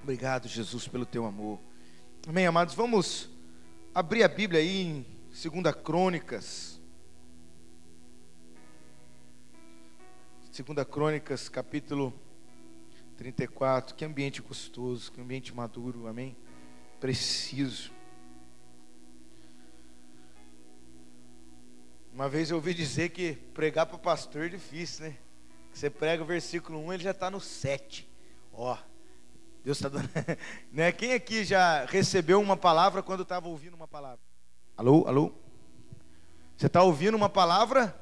Obrigado, Jesus, pelo teu amor. Amém, amados? Vamos abrir a Bíblia aí em 2 Crônicas. 2 Crônicas, capítulo 34. Que ambiente gostoso, que ambiente maduro, amém? Preciso. Uma vez eu ouvi dizer que pregar para pastor é difícil, né? Você prega o versículo 1, ele já está no 7. Ó, Deus está dando. Né? Quem aqui já recebeu uma palavra quando estava ouvindo uma palavra? Alô, alô? Você está ouvindo uma palavra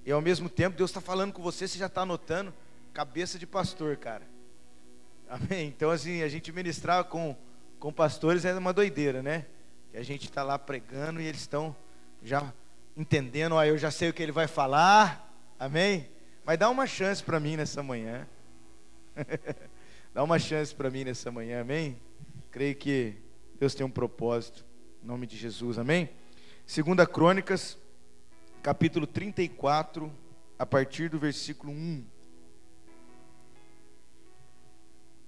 e ao mesmo tempo Deus está falando com você, você já está anotando. Cabeça de pastor, cara. Amém? Então assim, a gente ministrar com pastores é uma doideira, né? Que a gente está lá pregando e eles estão já entendendo, ó, eu já sei o que ele vai falar. Amém? Mas dá uma chance para mim nessa manhã. Dá uma chance para mim nessa manhã, amém? Creio que Deus tem um propósito, em nome de Jesus, amém? 2 Crônicas, capítulo 34, a partir do versículo 1.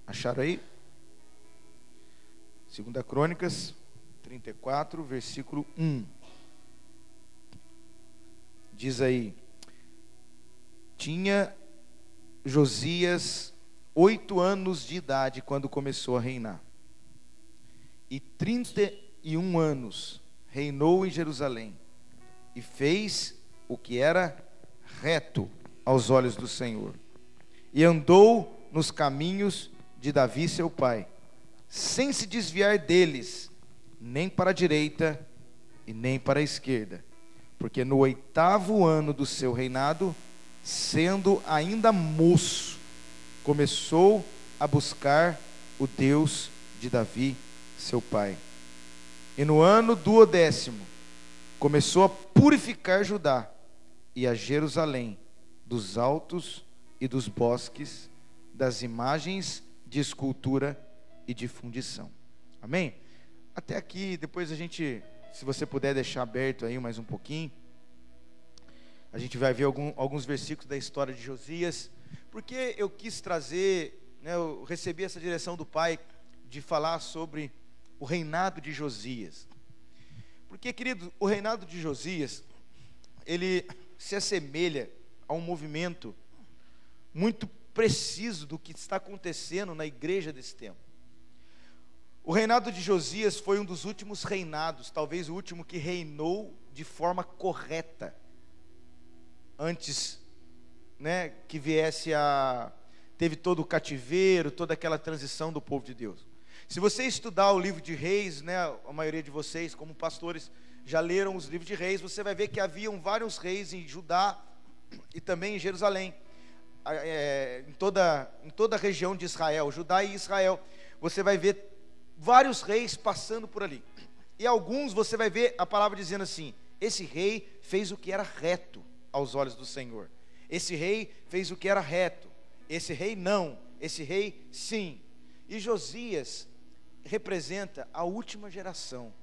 Acharam aí? 2 Crônicas, 34, versículo 1. Diz aí: tinha Josias 8 anos de idade quando começou a reinar, e 31 anos reinou em Jerusalém, e fez o que era reto aos olhos do Senhor, e andou nos caminhos de Davi seu pai, sem se desviar deles, nem para a direita e nem para a esquerda, porque no 8º ano do seu reinado, sendo ainda moço, começou a buscar o Deus de Davi, seu pai. E no ano 12º, começou a purificar Judá e a Jerusalém dos altos e dos bosques, das imagens de escultura e de fundição. Amém? Até aqui, depois a gente, se você puder deixar aberto aí mais um pouquinho, a gente vai ver alguns versículos da história de Josias. Porque eu quis trazer, né, eu recebi essa direção do Pai de falar sobre o reinado de Josias. Porque, querido, o reinado de Josias, ele se assemelha a um movimento muito preciso do que está acontecendo na igreja desse tempo. O reinado de Josias foi um dos últimos reinados, talvez o último que reinou de forma correta, antes, né, que teve todo o cativeiro, toda aquela transição do povo de Deus. Se você estudar o livro de Reis, né, a maioria de vocês, como pastores, já leram os livros de Reis, você vai ver que haviam vários reis em Judá e também em Jerusalém, em toda a região de Israel, Judá e Israel. Você vai ver vários reis passando por ali. E alguns você vai ver a palavra dizendo assim: esse rei fez o que era reto aos olhos do Senhor. Esse rei fez o que era reto. Esse rei não. Esse rei sim. E Josias representa a última geração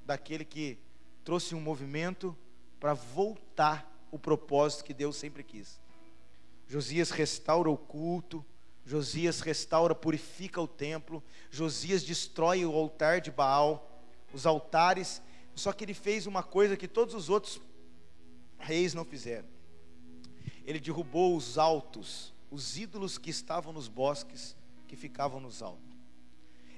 daquele que trouxe um movimento para voltar o propósito que Deus sempre quis. Josias restaura o culto. Josias restaura, purifica o templo. Josias destrói o altar de Baal, os altares. Só que ele fez uma coisa que todos os outros reis não fizeram. Ele derrubou os altos, os ídolos que estavam nos bosques, que ficavam nos altos.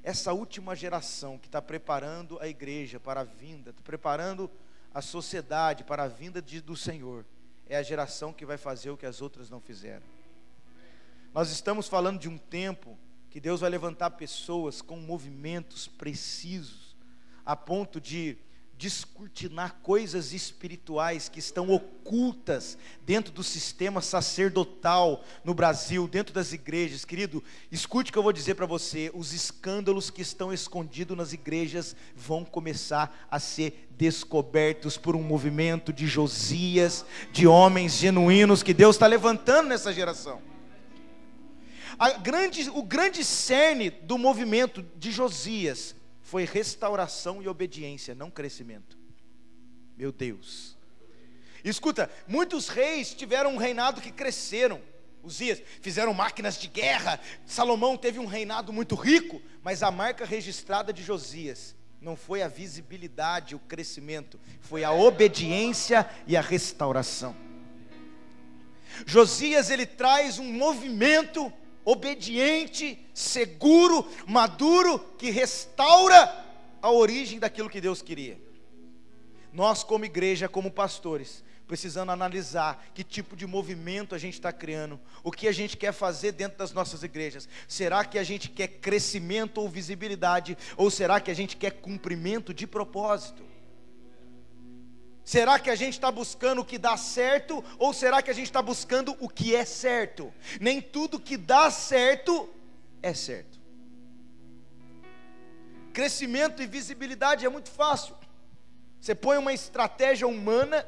Essa última geração que está preparando a igreja para a vinda, está preparando a sociedade para a vinda do Senhor, é a geração que vai fazer o que as outras não fizeram. Nós estamos falando de um tempo que Deus vai levantar pessoas com movimentos precisos, a ponto de descortinar coisas espirituais que estão ocultas dentro do sistema sacerdotal no Brasil, dentro das igrejas. Querido, escute o que eu vou dizer para você: os escândalos que estão escondidos nas igrejas vão começar a ser descobertos por um movimento de Josias, de homens genuínos que Deus está levantando nessa geração. O grande cerne do movimento de Josias foi restauração e obediência, não crescimento. Meu Deus. Escuta, muitos reis tiveram um reinado que cresceram, Uzias, fizeram máquinas de guerra. Salomão teve um reinado muito rico, mas a marca registrada de Josias não foi a visibilidade, o crescimento, foi a obediência e a restauração. Josias, ele traz um movimento obediente, seguro, maduro, que restaura a origem daquilo que Deus queria. Nós como igreja, como pastores, precisando analisar que tipo de movimento a gente está criando, o que a gente quer fazer dentro das nossas igrejas. Será que a gente quer crescimento ou visibilidade, ou será que a gente quer cumprimento de propósito? Será que a gente está buscando o que dá certo, ou será que a gente está buscando o que é certo? Nem tudo que dá certo é certo. Crescimento e visibilidade é muito fácil. Você põe uma estratégia humana,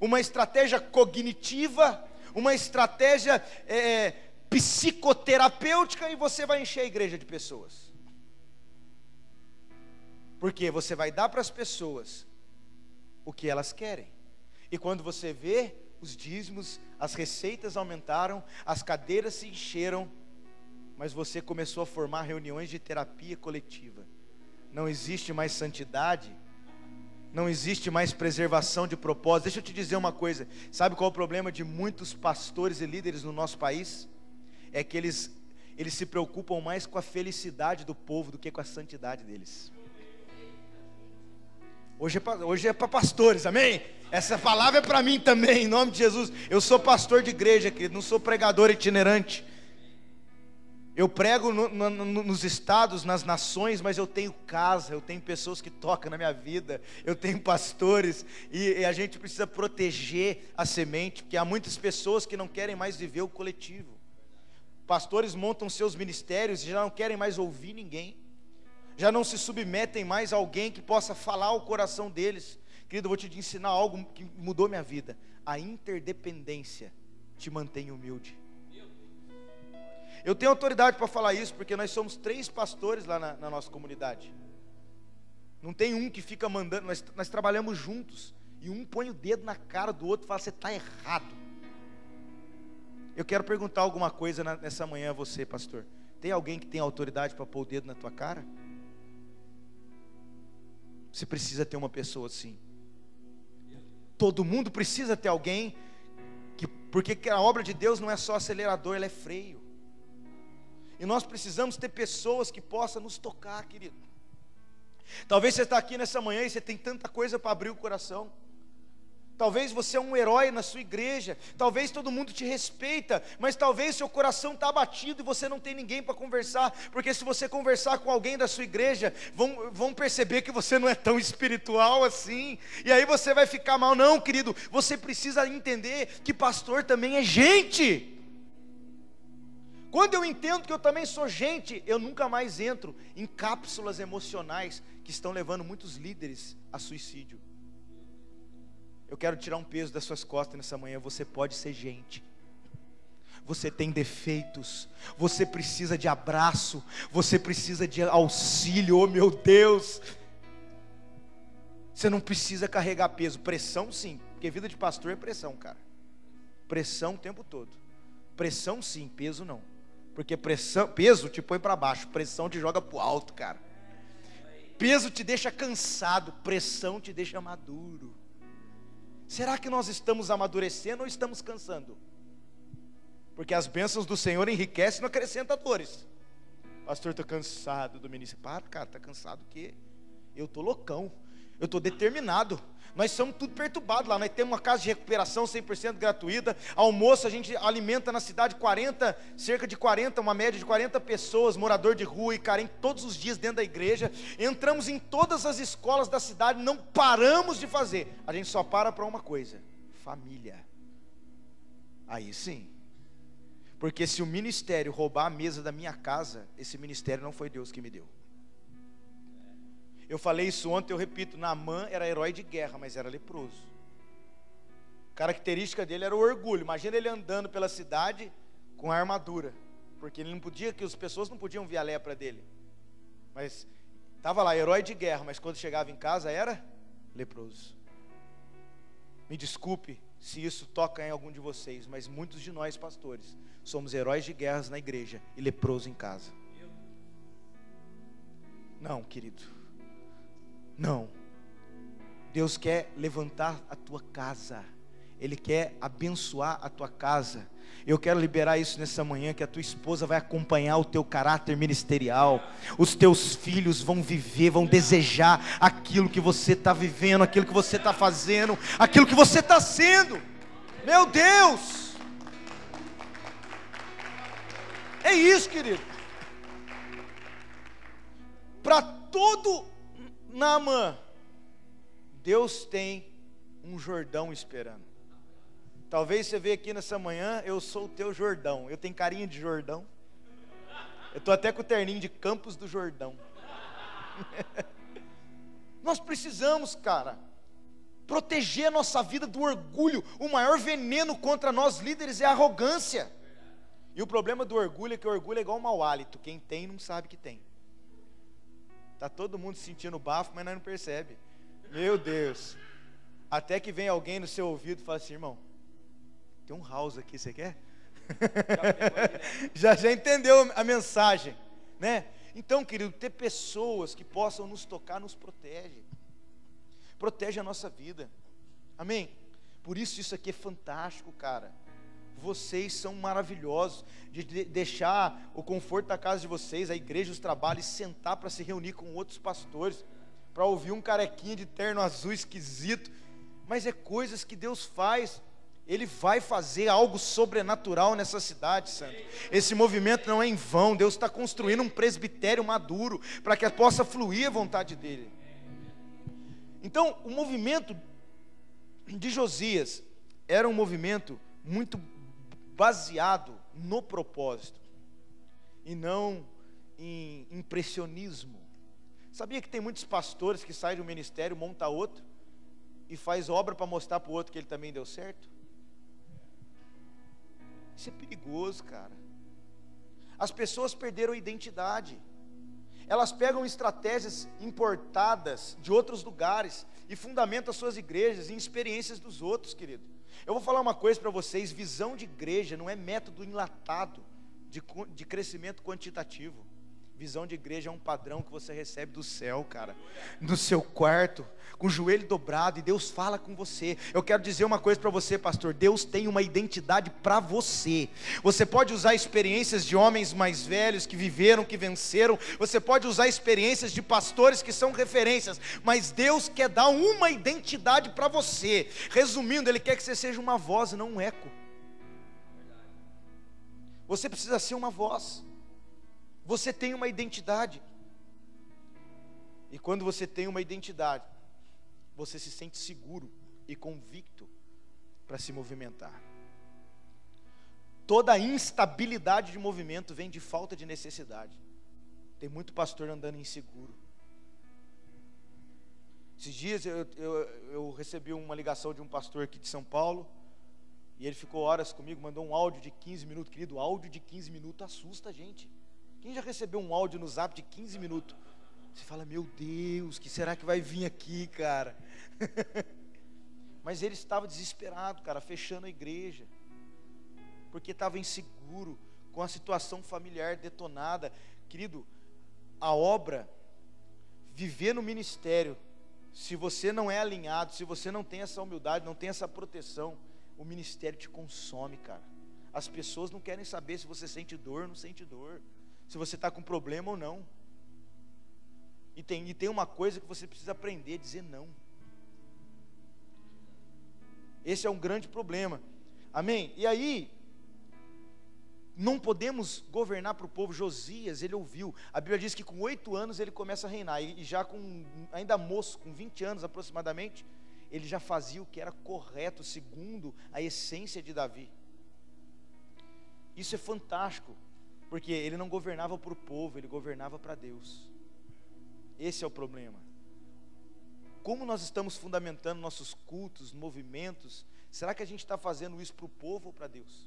uma estratégia cognitiva, uma estratégia psicoterapêutica, e você vai encher a igreja de pessoas. Porque você vai dar para as pessoas o que elas querem. E quando você vê, os dízimos, as receitas aumentaram, as cadeiras se encheram, mas você começou a formar reuniões de terapia coletiva. Não existe mais santidade, não existe mais preservação de propósito. Deixa eu te dizer uma coisa, sabe qual é o problema de muitos pastores e líderes no nosso país? É que eles se preocupam mais com a felicidade do povo do que com a santidade deles. Hoje é para pastores, amém? Essa palavra é para mim também, em nome de Jesus. Eu sou pastor de igreja, querido, não sou pregador itinerante. Eu prego nos estados, nas nações, mas eu tenho casa, eu tenho pessoas que tocam na minha vida, eu tenho pastores, e a gente precisa proteger a semente, porque há muitas pessoas que não querem mais viver o coletivo. Pastores montam seus ministérios e já não querem mais ouvir ninguém, já não se submetem mais a alguém que possa falar ao coração deles. Querido, eu vou te ensinar algo que mudou minha vida. A interdependência te mantém humilde. Eu tenho autoridade para falar isso, porque nós somos 3 pastores lá na nossa comunidade. Não tem um que fica mandando, nós trabalhamos juntos, e um põe o dedo na cara do outro e fala, você está errado. Eu quero perguntar alguma coisa nessa manhã a você, pastor. Tem alguém que tem autoridade para pôr o dedo na tua cara? Você precisa ter uma pessoa assim. Todo mundo precisa ter alguém, porque a obra de Deus não é só acelerador, ela é freio. E nós precisamos ter pessoas que possam nos tocar, querido. Talvez você está aqui nessa manhã e você tem tanta coisa para abrir o coração. Talvez você é um herói na sua igreja, talvez todo mundo te respeita, mas talvez seu coração está abatido e você não tem ninguém para conversar, porque se você conversar com alguém da sua igreja, vão perceber que você não é tão espiritual assim, e aí você vai ficar mal. Não, querido, você precisa entender que pastor também é gente. Quando eu entendo que eu também sou gente, eu nunca mais entro em cápsulas emocionais que estão levando muitos líderes a suicídio. Eu quero tirar um peso das suas costas nessa manhã. Você pode ser gente. Você tem defeitos. Você precisa de abraço. Você precisa de auxílio. Oh meu Deus. Você não precisa carregar peso. Pressão sim, porque vida de pastor é pressão, cara. Pressão o tempo todo. Pressão sim, peso não. Porque peso te põe para baixo, pressão te joga para o alto, cara. Peso te deixa cansado, pressão te deixa maduro. Será que nós estamos amadurecendo ou estamos cansando? Porque as bênçãos do Senhor enriquecem e não acrescentam dores. Pastor, estou cansado do ministério. Para, cara, está cansado o quê? Eu estou loucão, eu estou determinado. Nós somos tudo perturbados lá. Nós temos uma casa de recuperação 100% gratuita. Almoço a gente alimenta na cidade cerca de 40, uma média de 40 pessoas, morador de rua e carente, todos os dias dentro da igreja. Entramos em todas as escolas da cidade, não paramos de fazer. A gente só para uma coisa: família. Aí sim. Porque se o ministério roubar a mesa da minha casa, esse ministério não foi Deus que me deu. Eu falei isso ontem, eu repito, Naamã era herói de guerra, mas era leproso. A característica dele era o orgulho. Imagina ele andando pela cidade com a armadura, porque ele não podia, que as pessoas não podiam ver a lepra dele. Mas estava lá, herói de guerra, mas quando chegava em casa era leproso. Me desculpe, se isso toca em algum de vocês, mas muitos de nós, pastores, somos heróis de guerras na igreja e leprosos em casa. Não, querido, não. Deus quer levantar a tua casa, Ele quer abençoar a tua casa. Eu quero liberar isso nessa manhã, que a tua esposa vai acompanhar o teu caráter ministerial, os teus filhos vão viver, vão desejar aquilo que você está vivendo, aquilo que você está fazendo, aquilo que você está sendo. Meu Deus, é isso, querido. Para todo Naamã, Deus tem um Jordão esperando. Talvez você veja aqui nessa manhã, eu sou o teu Jordão. Eu tenho carinha de Jordão. Eu estou até com o terninho de Campos do Jordão. Nós precisamos, cara, proteger a nossa vida do orgulho. O maior veneno contra nós líderes é a arrogância. E o problema do orgulho é que o orgulho é igual um mau hálito. Quem tem não sabe que tem. Está todo mundo sentindo bafo, mas nós não percebe. Meu Deus. Até que vem alguém no seu ouvido e fala assim: irmão, tem um house aqui, você quer? Já entendeu a mensagem, né? Então, querido, ter pessoas que possam nos tocar nos protege. Protege a nossa vida. Amém? Por isso aqui é fantástico, cara. Vocês são maravilhosos de deixar o conforto da casa de vocês, a igreja, os trabalhos, sentar para se reunir com outros pastores, para ouvir um carequinha de terno azul esquisito. Mas é coisas que Deus faz. Ele vai fazer algo sobrenatural nessa cidade, santo. Esse movimento não é em vão. Deus está construindo um presbitério maduro para que possa fluir a vontade dele. Então, o movimento de Josias era um movimento muito baseado no propósito e não em impressionismo. Sabia que tem muitos pastores que saem do ministério, monta outro e faz obra para mostrar para o outro que ele também deu certo? Isso é perigoso, cara. As pessoas perderam a identidade. Elas pegam estratégias importadas de outros lugares e fundamentam as suas igrejas em experiências dos outros, querido. Eu vou falar uma coisa para vocês: visão de igreja não é método enlatado de crescimento quantitativo. Visão de igreja é um padrão que você recebe do céu, cara, no seu quarto, com o joelho dobrado, e Deus fala com você. Eu quero dizer uma coisa para você, pastor: Deus tem uma identidade para você. Você pode usar experiências de homens mais velhos que viveram, que venceram. Você pode usar experiências de pastores que são referências, mas Deus quer dar uma identidade para você. Resumindo, Ele quer que você seja uma voz e não um eco. Você precisa ser uma voz. Você tem uma identidade. E quando você tem uma identidade, você se sente seguro e convicto para se movimentar. Toda instabilidade de movimento vem de falta de necessidade. Tem muito pastor andando inseguro. Esses dias eu recebi uma ligação de um pastor aqui de São Paulo, e ele ficou horas comigo, mandou um áudio de 15 minutos. Querido, áudio de 15 minutos assusta a gente. Quem já recebeu um áudio no Zap de 15 minutos? Você fala: meu Deus, que será que vai vir aqui, cara? Mas ele estava desesperado, cara, fechando a igreja, porque estava inseguro, com a situação familiar detonada. Querido, a obra, viver no ministério, se você não é alinhado, se você não tem essa humildade, não tem essa proteção, o ministério te consome, cara. As pessoas não querem saber se você sente dor ou não sente dor, se você está com problema ou não. E tem uma coisa que você precisa aprender: a dizer não. Esse é um grande problema. Amém? E aí, não podemos governar para o povo. Josias, ele ouviu. A Bíblia diz que com 8 anos ele começa a reinar. E já ainda moço, com 20 anos aproximadamente, ele já fazia o que era correto, segundo a essência de Davi. Isso é fantástico, porque ele não governava para o povo, ele governava para Deus. Esse é o problema. Como nós estamos fundamentando nossos cultos, movimentos? Será que a gente está fazendo isso para o povo ou para Deus?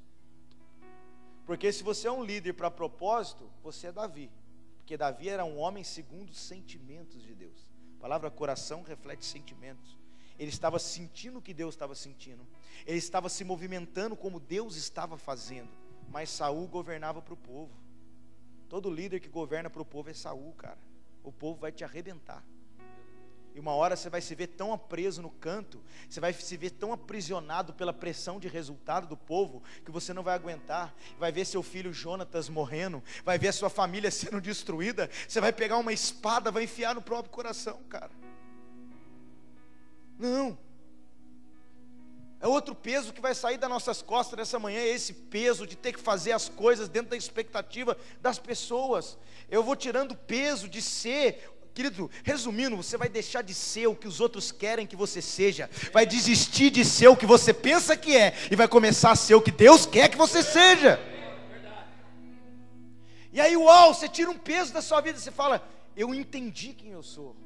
Porque se você é um líder para propósito, você é Davi. Porque Davi era um homem segundo os sentimentos de Deus. A palavra coração reflete sentimentos. Ele estava sentindo o que Deus estava sentindo. Ele estava se movimentando como Deus estava fazendo. Mas Saul governava para o povo. Todo líder que governa para o povo é Saul, cara. O povo vai te arrebentar. E uma hora você vai se ver tão preso no canto, você vai se ver tão aprisionado pela pressão de resultado do povo, que você não vai aguentar. Vai ver seu filho Jonatas morrendo, vai ver a sua família sendo destruída. Você vai pegar uma espada, vai enfiar no próprio coração, cara. Não. É outro peso que vai sair das nossas costas nessa manhã, é esse peso de ter que fazer as coisas dentro da expectativa das pessoas. Eu vou tirando o peso de ser, querido, resumindo, você vai deixar de ser o que os outros querem que você seja, vai desistir de ser o que você pensa que é, e vai começar a ser o que Deus quer que você seja. E aí, uau, você tira um peso da sua vida, você fala, eu entendi quem eu sou,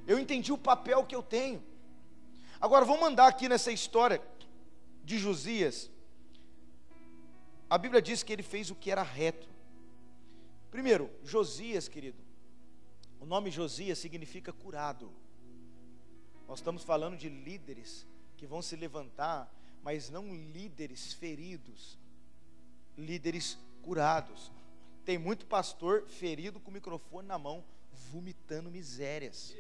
eu entendi o papel que eu tenho. Agora, vamos andar aqui nessa história de Josias. A Bíblia diz que ele fez o que era reto. Primeiro, Josias, querido, o nome Josias significa curado. Nós estamos falando de líderes que vão se levantar, mas não líderes feridos, líderes curados. Tem muito pastor ferido com o microfone na mão, vomitando misérias.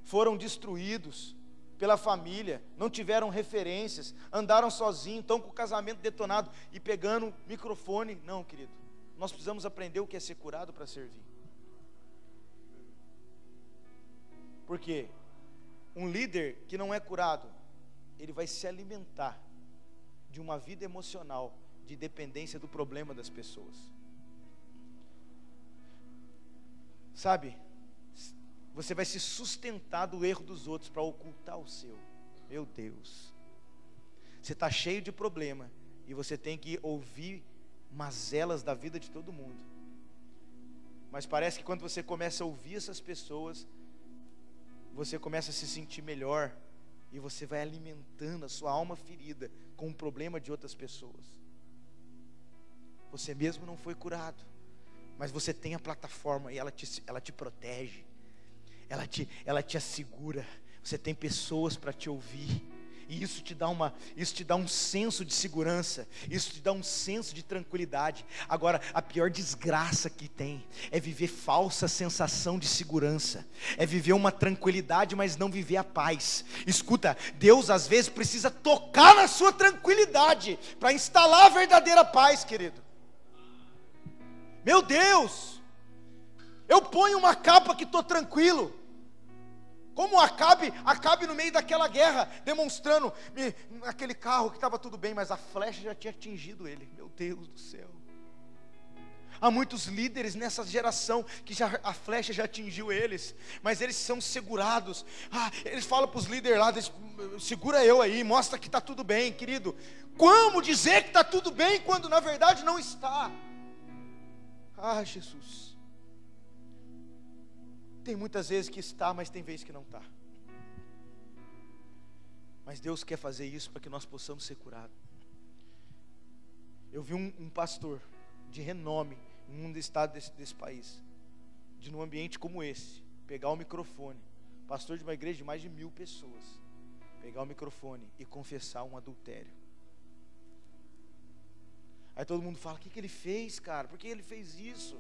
Foram destruídos pela família, não tiveram referências, andaram sozinhos, estão com o casamento detonado e pegando microfone. Não, querido, nós precisamos aprender o que é ser curado para servir. Porque um líder que não é curado, ele vai se alimentar de uma vida emocional de dependência do problema das pessoas. Sabe? Você vai se sustentar do erro dos outros para ocultar o seu. Meu Deus. Você está cheio de problema e você tem que ouvir mazelas da vida de todo mundo. Mas parece que quando você começa a ouvir essas pessoas, você começa a se sentir melhor e você vai alimentando a sua alma ferida com o problema de outras pessoas. Você mesmo não foi curado, mas você tem a plataforma e ela te protege. Ela te assegura, você tem pessoas para te ouvir, e isso te dá um senso de segurança, isso te dá um senso de tranquilidade. Agora, a pior desgraça que tem, é viver falsa sensação de segurança, é viver uma tranquilidade, mas não viver a paz. Escuta, Deus às vezes precisa tocar na sua tranquilidade, para instalar a verdadeira paz, querido. Meu Deus, eu ponho uma capa que estou tranquilo, como Acabe no meio daquela guerra, demonstrando aquele carro que estava tudo bem, mas a flecha já tinha atingido ele. Meu Deus do céu. Há muitos líderes nessa geração que a flecha já atingiu eles, mas eles são segurados. Eles falam para os líderes lá, segura eu aí, mostra que está tudo bem, querido. Como dizer que está tudo bem quando na verdade não está? Jesus. Tem muitas vezes que está, mas tem vezes que não está. Mas Deus quer fazer isso para que nós possamos ser curados. Eu vi um pastor de renome em um estado desse país, num ambiente como esse, pegar o microfone, pastor de uma igreja de mais de 1000 pessoas, pegar o microfone e confessar um adultério. Aí todo mundo fala, o que ele fez, cara? Por que ele fez isso?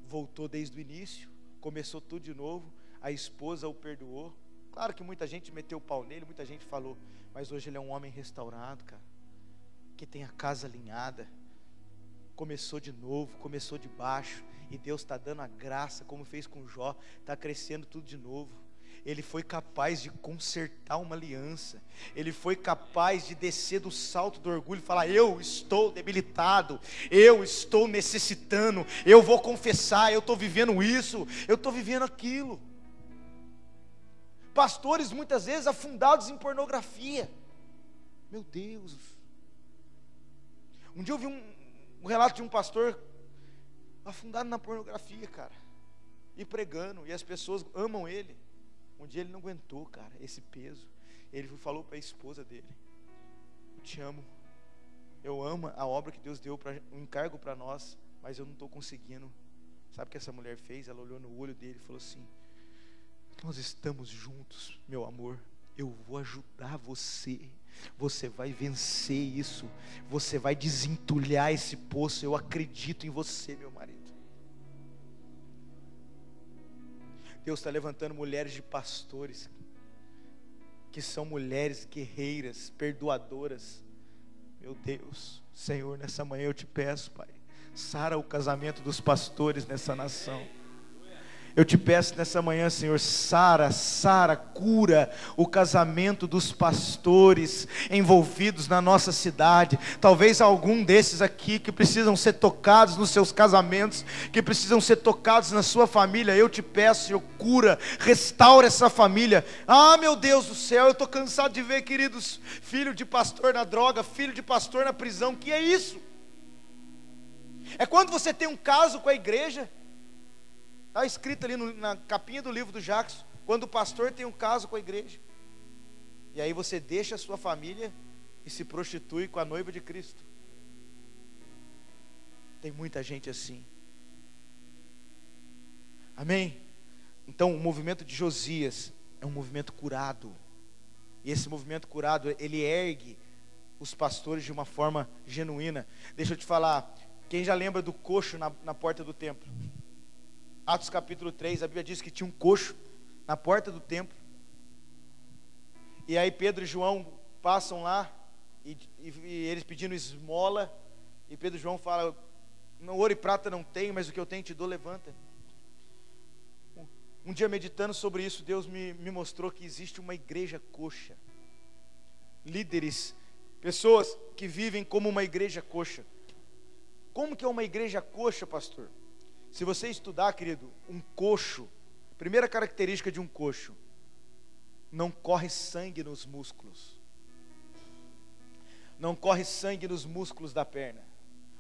Voltou desde o início, começou tudo de novo, a esposa o perdoou. Claro que muita gente meteu o pau nele, muita gente falou, mas hoje ele é um homem restaurado, cara, que tem a casa alinhada, começou de novo, começou de baixo, e Deus está dando a graça, como fez com Jó, está crescendo tudo de novo. Ele foi capaz de consertar uma aliança, ele foi capaz de descer do salto do orgulho e falar, eu estou debilitado, eu estou necessitando, eu vou confessar, eu estou vivendo isso, eu estou vivendo aquilo. Pastores muitas vezes afundados em pornografia, meu Deus. Um dia eu vi um relato de um pastor afundado na pornografia, cara, e pregando, e as pessoas amam ele. Um dia ele não aguentou, cara, esse peso. Ele falou para a esposa dele, eu te amo, eu amo a obra que Deus deu, um encargo para nós, mas eu não estou conseguindo. Sabe o que essa mulher fez? Ela olhou no olho dele e falou assim, nós estamos juntos, meu amor, eu vou ajudar você, você vai vencer isso, você vai desentulhar esse poço, eu acredito em você, meu marido. Deus está levantando mulheres de pastores, que são mulheres guerreiras, perdoadoras. Meu Deus, Senhor, nessa manhã eu te peço, Pai, sara o casamento dos pastores nessa nação. Eu te peço nessa manhã, Senhor, sara, cura o casamento dos pastores envolvidos na nossa cidade. Talvez algum desses aqui que precisam ser tocados nos seus casamentos, que precisam ser tocados na sua família. Eu te peço, Senhor, cura, restaura essa família. Ah, meu Deus do céu, eu estou cansado de ver, queridos, filho de pastor na droga, filho de pastor na prisão. Que é isso? É quando você tem um caso com a igreja. Está escrito ali na capinha do livro do Jackson, quando o pastor tem um caso com a igreja, e aí você deixa a sua família e se prostitui com a noiva de Cristo. Tem muita gente assim. Amém? Então o movimento de Josias é um movimento curado, e esse movimento curado, ele ergue os pastores de uma forma genuína. Deixa eu te falar, quem já lembra do coxo na porta do templo? Atos capítulo 3, a Bíblia diz que tinha um coxo na porta do templo. E aí Pedro e João passam lá, e eles pedindo esmola. E Pedro e João falam: ouro e prata não tenho, mas o que eu tenho te dou, levanta. Um dia meditando sobre isso, Deus me mostrou que existe uma igreja coxa. Líderes, pessoas que vivem como uma igreja coxa. Como que é uma igreja coxa, pastor? Se você estudar, querido, um coxo, primeira característica de um coxo: não corre sangue nos músculos. Não corre sangue nos músculos da perna.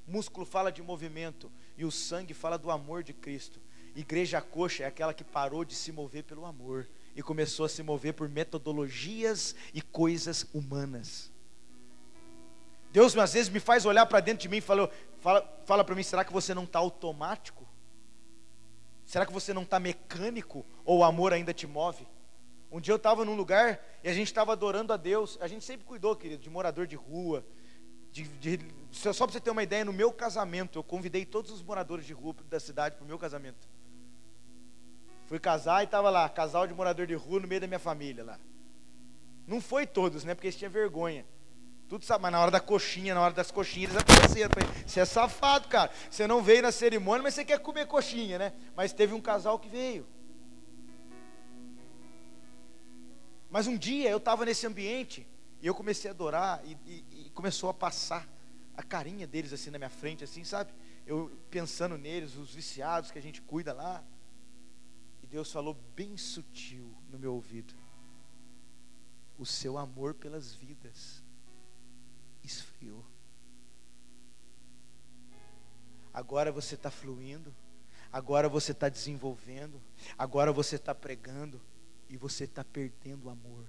Músculo fala de movimento, e o sangue fala do amor de Cristo. Igreja coxa é aquela que parou de se mover pelo amor e começou a se mover por metodologias e coisas humanas. Deus às vezes me faz olhar para dentro de mim e fala para mim: será que você não está automático? Será que você não está mecânico? Ou o amor ainda te move? Um dia eu estava num lugar e a gente estava adorando a Deus. A gente sempre cuidou, querido, de morador de rua. Só para você ter uma ideia, no meu casamento eu convidei todos os moradores de rua da cidade para o meu casamento. Fui casar e estava lá, casal de morador de rua no meio da minha família lá. Não foi todos, né? Porque eles tinham vergonha. Tudo sabe, mas na hora da coxinha, na hora das coxinhas, eles apareceram. Você é safado, cara. Você não veio na cerimônia, mas você quer comer coxinha, né? Mas teve um casal que veio. Mas um dia eu estava nesse ambiente e eu comecei a adorar e começou a passar a carinha deles assim na minha frente, assim, sabe? Eu pensando neles, os viciados que a gente cuida lá. E Deus falou bem sutil no meu ouvido: o seu amor pelas vidas esfriou. Agora você está fluindo, agora você está desenvolvendo, agora você está pregando, e você está perdendo o amor.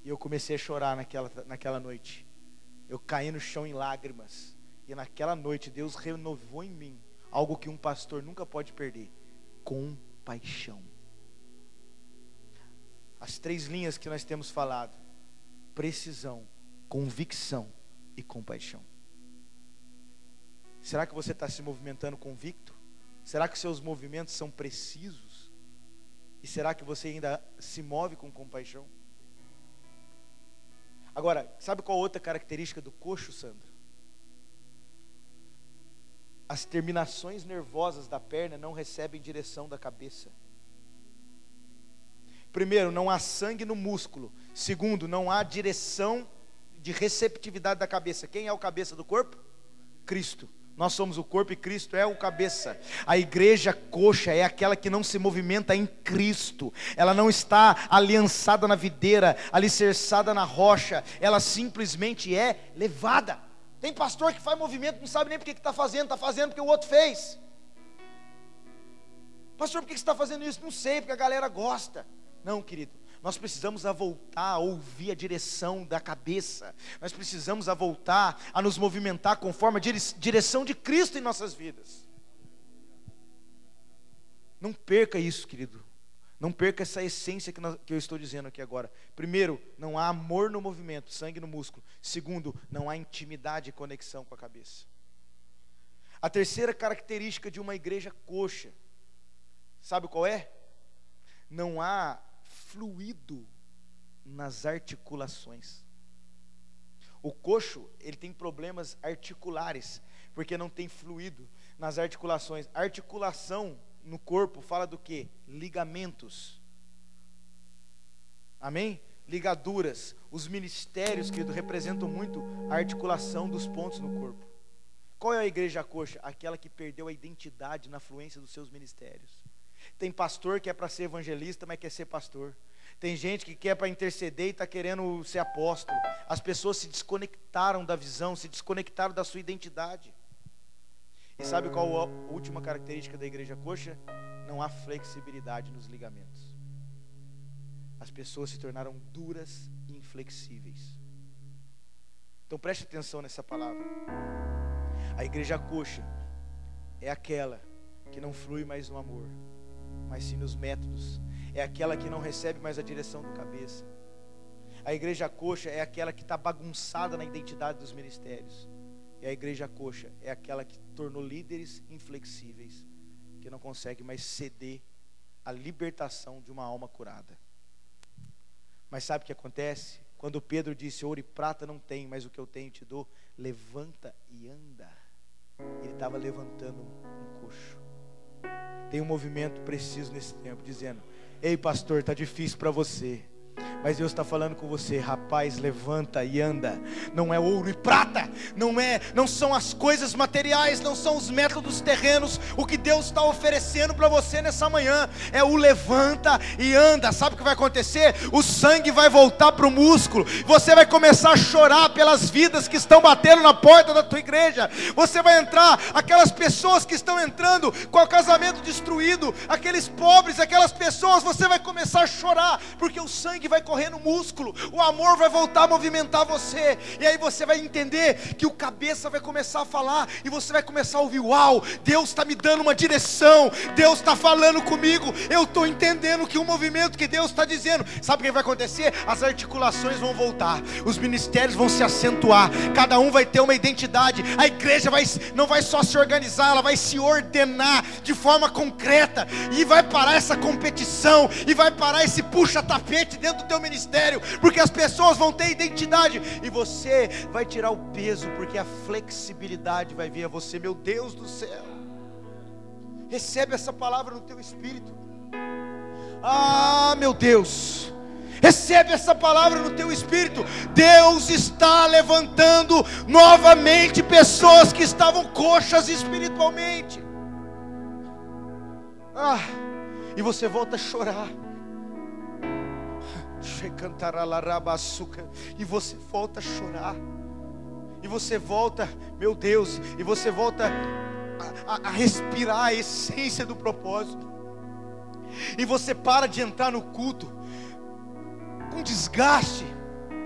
E eu comecei a chorar naquela noite. Eu caí no chão em lágrimas. E naquela noite Deus renovou em mim algo que um pastor nunca pode perder: compaixão. As 3 linhas que nós temos falado: precisão, convicção e compaixão. Será que você está se movimentando convicto? Será que seus movimentos são precisos? E será que você ainda se move com compaixão? Agora, sabe qual outra característica do coxo, Sandra? As terminações nervosas da perna não recebem direção da cabeça. Primeiro, não há sangue no músculo. Segundo, não há direção de receptividade da cabeça. Quem é o cabeça do corpo? Cristo. Nós somos o corpo e Cristo é o cabeça. A igreja coxa é aquela que não se movimenta em Cristo. Ela não está aliançada na videira, alicerçada na rocha. Ela simplesmente é levada. Tem pastor que faz movimento, não sabe nem porque está fazendo porque o outro fez. Pastor, por que você está fazendo isso? Não sei, porque a galera gosta. Não, querido, nós precisamos voltar a ouvir a direção da cabeça. Nós precisamos voltar a nos movimentar conforme a direção de Cristo em nossas vidas. Não perca isso, querido. Não perca essa essência que eu estou dizendo aqui agora. Primeiro, não há amor no movimento, sangue no músculo. Segundo, não há intimidade e conexão com a cabeça. A terceira característica de uma igreja coxa, sabe qual é? Não há fluido nas articulações. O coxo, ele tem problemas articulares, porque não tem fluido nas articulações. Articulação no corpo fala do quê? Ligamentos. Amém? Ligaduras. Os ministérios, querido, representam muito a articulação dos pontos no corpo. Qual é a igreja coxa? Aquela que perdeu a identidade na fluência dos seus ministérios. Tem pastor que é para ser evangelista, mas quer ser pastor. Tem gente que quer para interceder e está querendo ser apóstolo. As pessoas se desconectaram da visão, se desconectaram da sua identidade. E sabe qual a última característica da igreja coxa? Não há flexibilidade nos ligamentos. As pessoas se tornaram duras e inflexíveis. Então preste atenção nessa palavra. A igreja coxa é aquela que não flui mais no amor, mas sim nos métodos. É aquela que não recebe mais a direção do cabeça. A igreja coxa é aquela que está bagunçada na identidade dos ministérios. E a igreja coxa é aquela que tornou líderes inflexíveis, que não consegue mais ceder à libertação de uma alma curada. Mas sabe o que acontece? Quando Pedro disse, ouro e prata não tem, mas o que eu tenho te dou, levanta e anda. Ele estava levantando um coxo. Tem um movimento preciso nesse tempo, dizendo, ei pastor, está difícil para você, mas Deus está falando com você, rapaz, levanta e anda. Não é ouro e prata, não são as coisas materiais, não são os métodos terrenos. O que Deus está oferecendo para você nessa manhã é o levanta e anda. Sabe o que vai acontecer? O sangue vai voltar para o músculo. Você vai começar a chorar pelas vidas que estão batendo na porta da tua igreja. Você vai entrar, aquelas pessoas que estão entrando com o casamento destruído, aqueles pobres, aquelas pessoas, você vai começar a chorar, porque o sangue vai correr no músculo, o amor vai voltar a movimentar você, e aí você vai entender que o cabeça vai começar a falar, e você vai começar a ouvir, uau, Deus está me dando uma direção, Deus está falando comigo, eu estou entendendo que o movimento que Deus está dizendo, sabe o que vai acontecer? As articulações vão voltar, os ministérios vão se acentuar, cada um vai ter uma identidade, a igreja não vai só se organizar, ela vai se ordenar de forma concreta, e vai parar essa competição, e vai parar esse puxa-tapete dentro do teu ministério, porque as pessoas vão ter identidade, e você vai tirar o peso, porque a flexibilidade vai vir a você. Meu Deus do céu, recebe essa palavra no teu espírito. Ah, meu Deus, recebe essa palavra no teu espírito. Deus está levantando novamente pessoas que estavam coxas espiritualmente. E você volta a chorar, e você volta a chorar, e você volta, meu Deus, e você volta a respirar a essência do propósito, e você para de entrar no culto com desgaste,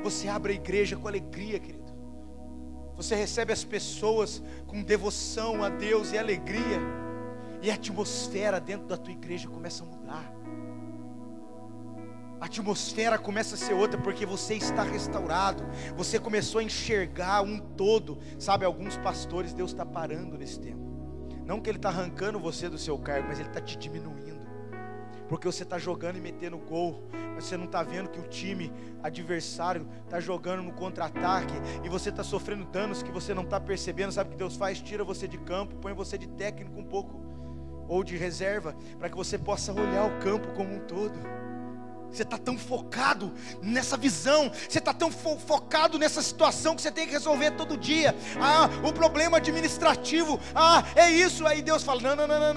você abre a igreja com alegria, querido. Você recebe as pessoas com devoção a Deus e alegria, e a atmosfera dentro da tua igreja começa a mudar. A atmosfera começa a ser outra, porque você está restaurado, você começou a enxergar um todo. Sabe, alguns pastores Deus está parando nesse tempo, não que Ele está arrancando você do seu cargo, mas Ele está te diminuindo, porque você está jogando e metendo gol, mas você não está vendo que o time adversário está jogando no contra-ataque, e você está sofrendo danos que você não está percebendo. Sabe o que Deus faz? Tira você de campo, põe você de técnico um pouco, ou de reserva, para que você possa olhar o campo como um todo. Você está tão focado nessa visão, você está tão focado nessa situação que você tem que resolver todo dia. O problema administrativo, é isso. Aí Deus fala,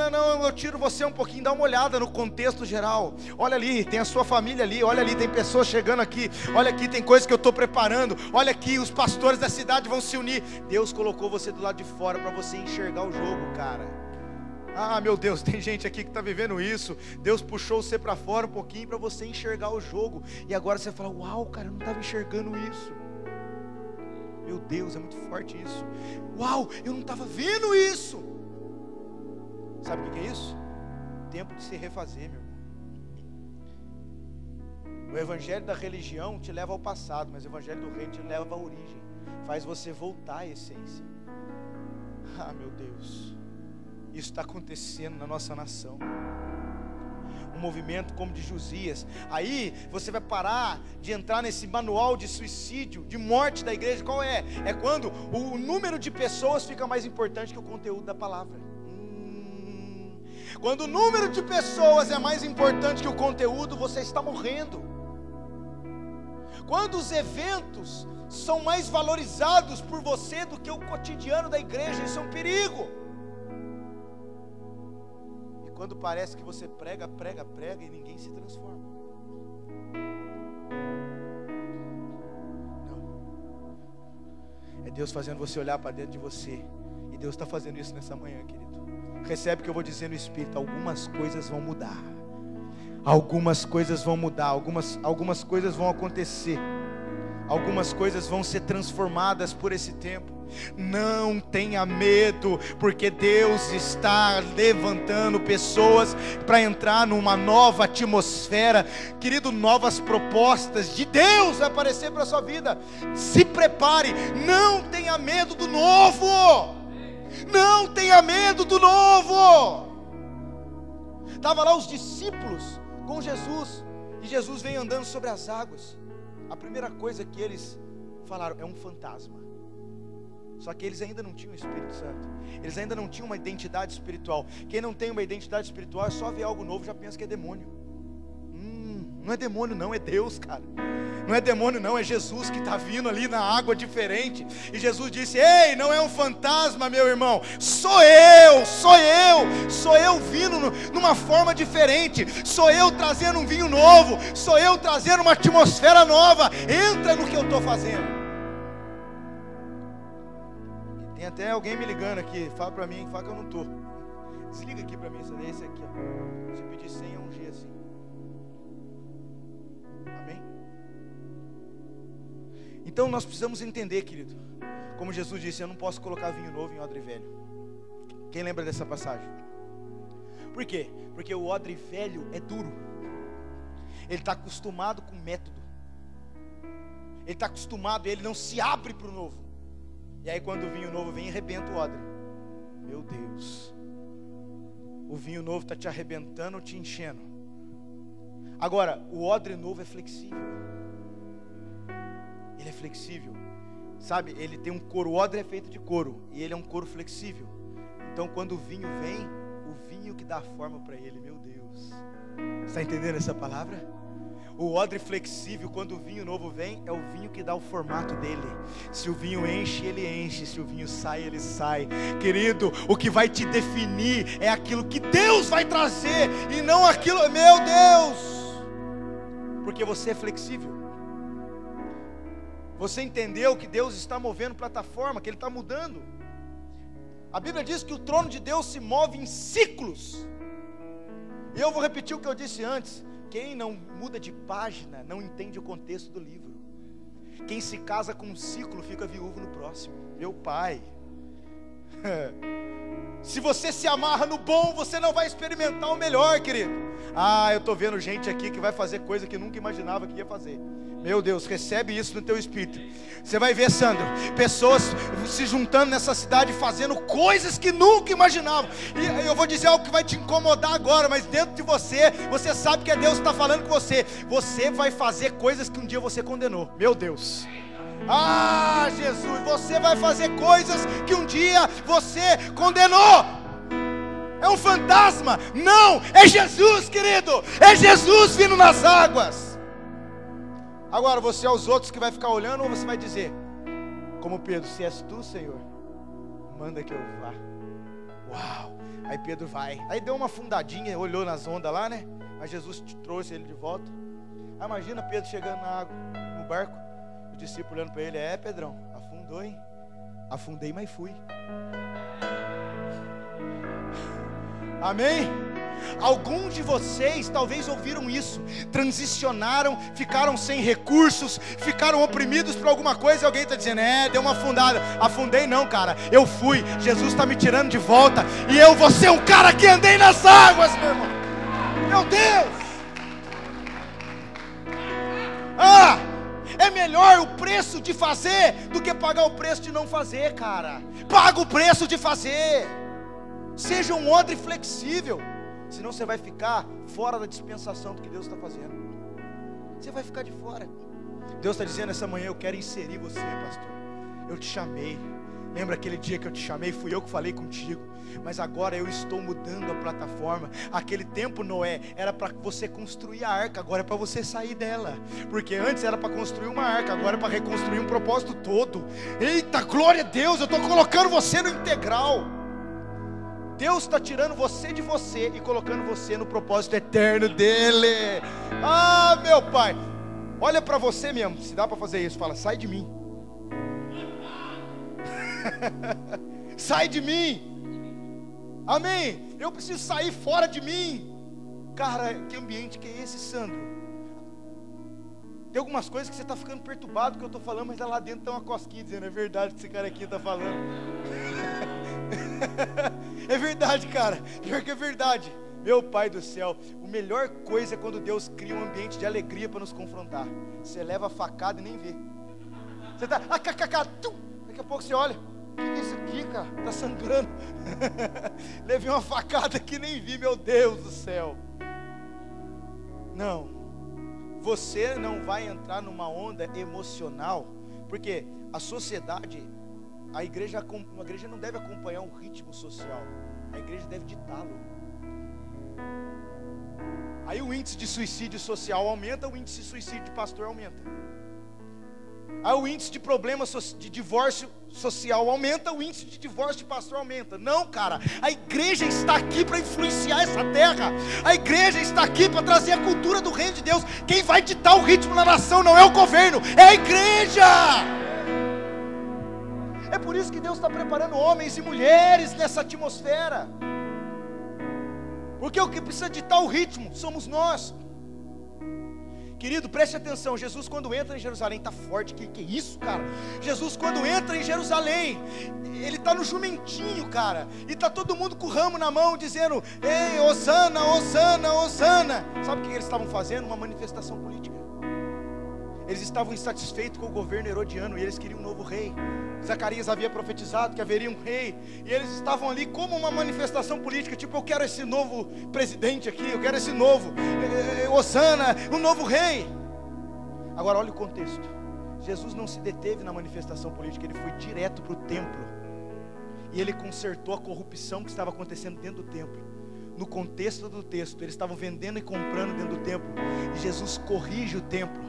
não, eu tiro você um pouquinho, dá uma olhada no contexto geral. Olha ali, tem a sua família ali, olha ali, tem pessoas chegando aqui, olha aqui, tem coisas que eu estou preparando, olha aqui, os pastores da cidade vão se unir. Deus colocou você do lado de fora para você enxergar o jogo, cara. Meu Deus, tem gente aqui que está vivendo isso. Deus puxou você para fora um pouquinho para você enxergar o jogo, e agora você fala, uau, cara, eu não estava enxergando isso. Meu Deus, é muito forte isso. Uau, eu não estava vendo isso. Sabe o que é isso? tempo de se refazer, meu irmão. O evangelho da religião te leva ao passado, mas o evangelho do reino te leva à origem, faz você voltar à essência. Ah, meu Deus, isso está acontecendo na nossa nação. Um movimento como de Josias. Aí você vai parar de entrar nesse manual de suicídio, de morte da igreja. Qual é? É quando o número de pessoas fica mais importante que o conteúdo da palavra. Quando o número de pessoas é mais importante que o conteúdo, você está morrendo. Quando os eventos são mais valorizados por você do que o cotidiano da igreja, isso é um perigo. E quando parece que você prega e ninguém se transforma. Não. É Deus fazendo você olhar para dentro de você. E Deus está fazendo isso nessa manhã, querido. Recebe o que eu vou dizer no Espírito. Algumas coisas vão mudar. Algumas coisas vão mudar. Algumas coisas vão acontecer. Algumas coisas vão ser transformadas por esse tempo. Não tenha medo, porque Deus está levantando pessoas para entrar numa nova atmosfera. Querido, novas propostas de Deus vai aparecer para a sua vida. Se prepare, não tenha medo do novo. Não tenha medo do novo. Estava lá os discípulos com Jesus, e Jesus vem andando sobre as águas. A primeira coisa que eles falaram é um fantasma. Só que eles ainda não tinham o Espírito Santo. Eles ainda não tinham uma identidade espiritual. Quem não tem uma identidade espiritual é só ver algo novo já pensa que é demônio. Não é demônio não, é Deus, cara. Não é demônio não, é Jesus que está vindo ali na água diferente. E Jesus disse: ei, não é um fantasma, meu irmão. Sou eu vindo numa forma diferente. Sou eu trazendo um vinho novo. Sou eu trazendo uma atmosfera nova. Entra no que eu estou fazendo. Tem até alguém me ligando aqui. Fala para mim, fala que eu não estou. Desliga aqui para mim, esse aqui, ó. Se pedir senha é um G assim. Amém? Então nós precisamos entender, querido, como Jesus disse: eu não posso colocar vinho novo em odre velho. Quem lembra dessa passagem? Por quê? Porque o odre velho é duro. Ele está acostumado com método. Ele está acostumado, ele não se abre para o novo. E aí quando o vinho novo vem, arrebenta o odre. Meu Deus, o vinho novo está te arrebentando, te enchendo. Agora, o odre novo é flexível. Ele é flexível, sabe? Ele tem um couro. O odre é feito de couro, e ele é um couro flexível. Então quando o vinho vem, o vinho que dá forma para ele. Meu Deus, está entendendo essa palavra? O odre flexível, quando o vinho novo vem, é o vinho que dá o formato dele. Se o vinho enche, ele enche. Se o vinho sai, ele sai. Querido, o que vai te definir é aquilo que Deus vai trazer, e não aquilo, meu Deus, porque você é flexível. Você entendeu que Deus está movendo plataforma, que Ele está mudando. A Bíblia diz que o trono de Deus se move em ciclos. E eu vou repetir o que eu disse antes: quem não muda de página não entende o contexto do livro. Quem se casa com um ciclo fica viúvo no próximo. Meu pai. Se você se amarra no bom, você não vai experimentar o melhor, querido. Eu estou vendo gente aqui que vai fazer coisa que nunca imaginava que ia fazer. Meu Deus, recebe isso no teu espírito. Você vai ver, Sandro, pessoas se juntando nessa cidade, fazendo coisas que nunca imaginavam. E eu vou dizer algo que vai te incomodar agora, mas dentro de você, você sabe que é Deus que está falando com você. Você vai fazer coisas que um dia você condenou. Meu Deus. Jesus, você vai fazer coisas que um dia você condenou. É um fantasma? Não, é Jesus, querido. É Jesus vindo nas águas. Agora, você aos outros que vai ficar olhando, ou você vai dizer, como Pedro: se és tu, Senhor, manda que eu vá. Uau! Aí Pedro vai. Aí deu uma afundadinha, olhou nas ondas lá, né? Mas Jesus trouxe ele de volta. Aí imagina Pedro chegando na água, no barco, o discípulo olhando para ele: Pedrão, afundou, hein? Afundei, mas fui. Amém? Alguns de vocês talvez ouviram isso, transicionaram, ficaram sem recursos, ficaram oprimidos por alguma coisa, e alguém está dizendo: deu uma afundada. Afundei não, cara, eu fui. Jesus está me tirando de volta, e eu vou ser um cara que andei nas águas, meu irmão. Meu Deus! É melhor o preço de fazer do que pagar o preço de não fazer, cara. Paga o preço de fazer. Seja um odre flexível, senão você vai ficar fora da dispensação do que Deus está fazendo. Você vai ficar de fora. Deus está dizendo essa manhã: eu quero inserir você, pastor. Eu te chamei. Lembra aquele dia que eu te chamei? Fui eu que falei contigo. Mas agora eu estou mudando a plataforma. Aquele tempo, Noé, era para você construir a arca. Agora é para você sair dela. Porque antes era para construir uma arca, agora é para reconstruir um propósito todo. Eita, glória a Deus, eu estou colocando você no integral. Deus está tirando você de você e colocando você no propósito eterno dele. Ah, meu Pai, olha para você mesmo, se dá para fazer isso, fala: sai de mim. Sai de mim. Amém. Eu preciso sair fora de mim. Cara, que ambiente que é esse, Sandro? Tem algumas coisas que você está ficando perturbado que eu estou falando, mas lá dentro tem uma cosquinha dizendo: é verdade que esse cara aqui está falando. É verdade, cara. Pior que é verdade. Meu Pai do céu, a melhor coisa é quando Deus cria um ambiente de alegria para nos confrontar. Você leva a facada e nem vê. Você está, daqui a pouco você olha: o que é isso aqui, cara? Está sangrando. Levei uma facada que nem vi, meu Deus do céu. Não, você não vai entrar numa onda emocional, porque a sociedade, a igreja não deve acompanhar um ritmo social, a igreja deve ditá-lo. Aí o índice de suicídio social aumenta, o índice de suicídio de pastor aumenta. Aí o índice de problema de divórcio social aumenta, o índice de divórcio de pastor aumenta. Não, cara, a igreja está aqui para influenciar essa terra. A igreja está aqui para trazer a cultura do reino de Deus. Quem vai ditar o ritmo na nação não é o governo, é a igreja. É por isso que Deus está preparando homens e mulheres nessa atmosfera, porque o que precisa ditar o ritmo somos nós. Querido, preste atenção. Jesus, quando entra em Jerusalém, está forte. Que é isso, cara? Jesus, quando entra em Jerusalém, ele está no jumentinho, cara, e está todo mundo com o ramo na mão, dizendo: ei, Hosana, Hosana, Hosana. Sabe o que eles estavam fazendo? Uma manifestação política. Eles estavam insatisfeitos com o governo herodiano e eles queriam um novo rei. Zacarias havia profetizado que haveria um rei, e eles estavam ali como uma manifestação política, tipo: eu quero esse novo presidente aqui, eu quero esse novo Hosana, um novo rei. Agora olha o contexto. Jesus não se deteve na manifestação política, ele foi direto para o templo, e ele consertou a corrupção que estava acontecendo dentro do templo. No contexto do texto, eles estavam vendendo e comprando dentro do templo, e Jesus corrige o templo.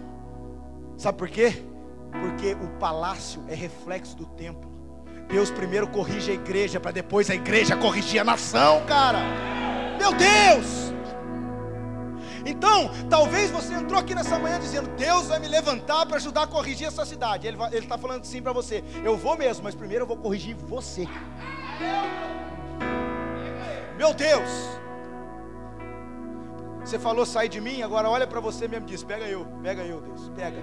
Sabe por quê? Porque o palácio é reflexo do templo. Deus primeiro corrige a igreja, para depois a igreja corrigir a nação, cara. Meu Deus! Então, talvez você entrou aqui nessa manhã dizendo: Deus vai me levantar para ajudar a corrigir essa cidade. Ele está falando assim para você: eu vou mesmo, mas primeiro eu vou corrigir você. Meu Deus! Você falou: sai de mim. Agora olha para você mesmo e diz: pega eu, Deus, pega.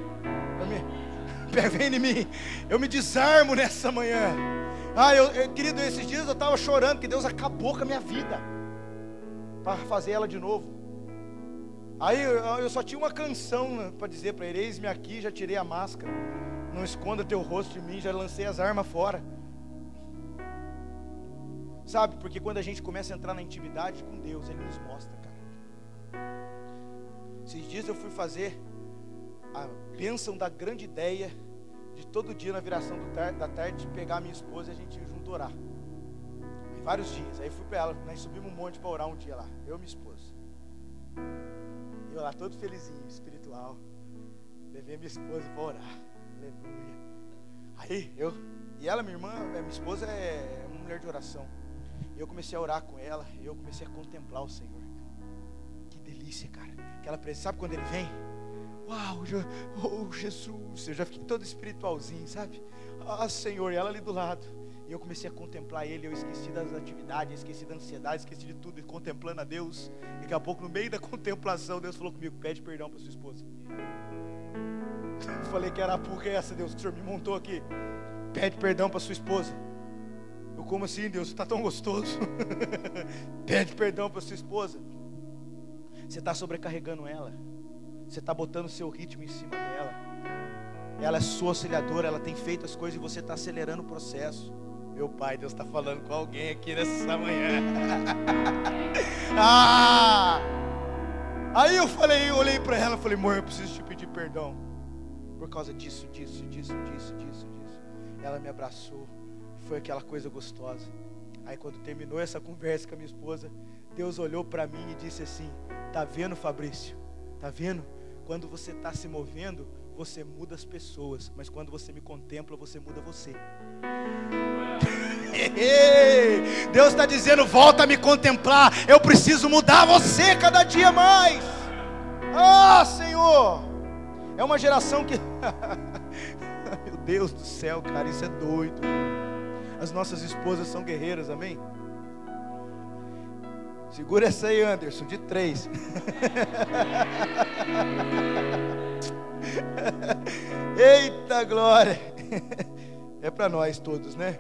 Vem em mim. Eu me desarmo nessa manhã. Querido, esses dias eu estava chorando que Deus acabou com a minha vida para fazer ela de novo. Aí eu só tinha uma canção para dizer para ele: eis-me aqui, já tirei a máscara, não esconda teu rosto de mim, já lancei as armas fora. Sabe, porque quando a gente começa a entrar na intimidade com Deus, Ele nos mostra, cara. Esses dias eu fui fazer a bênção da grande ideia de todo dia na viração da tarde, de pegar a minha esposa e a gente ir junto orar. Em vários dias. Aí fui para ela, nós subimos um monte para orar um dia lá, eu e minha esposa. E eu lá todo felizinho, espiritual. Levei a minha esposa para orar. Aleluia. Aí e ela, minha irmã, minha esposa é uma mulher de oração. Eu comecei a orar com ela, e eu comecei a contemplar o Senhor. Que delícia, cara. Aquela presença, sabe quando Ele vem? Uau, oh Jesus, eu já fiquei todo espiritualzinho, sabe? Ah, Senhor, e ela ali do lado. E eu comecei a contemplar Ele, eu esqueci das atividades, esqueci da ansiedade, esqueci de tudo, e contemplando a Deus. E daqui a pouco, no meio da contemplação, Deus falou comigo: pede perdão para sua esposa. Eu falei: que arapuca é essa, Deus, que o Senhor me montou aqui? Pede perdão para sua esposa. Eu: como assim, Deus? Está tão gostoso. Pede perdão para sua esposa. Você está sobrecarregando ela. Você está botando o seu ritmo em cima dela. Ela é sua auxiliadora, ela tem feito as coisas e você está acelerando o processo. Meu pai, Deus está falando com alguém aqui nessa manhã. Aí eu olhei para ela e falei, amor, eu preciso te pedir perdão. Por causa disso. Ela me abraçou. Foi aquela coisa gostosa. Aí quando terminou essa conversa com a minha esposa, Deus olhou para mim e disse assim, tá vendo, Fabrício? Tá vendo? Quando você está se movendo, você muda as pessoas. Mas quando você me contempla, você muda você. Deus está dizendo, volta a me contemplar. Eu preciso mudar você cada dia mais. Senhor. É uma geração que meu Deus do céu, cara, isso é doido. As nossas esposas são guerreiras, amém? Segura essa aí, Anderson, de 3. Eita glória. É para nós todos, né?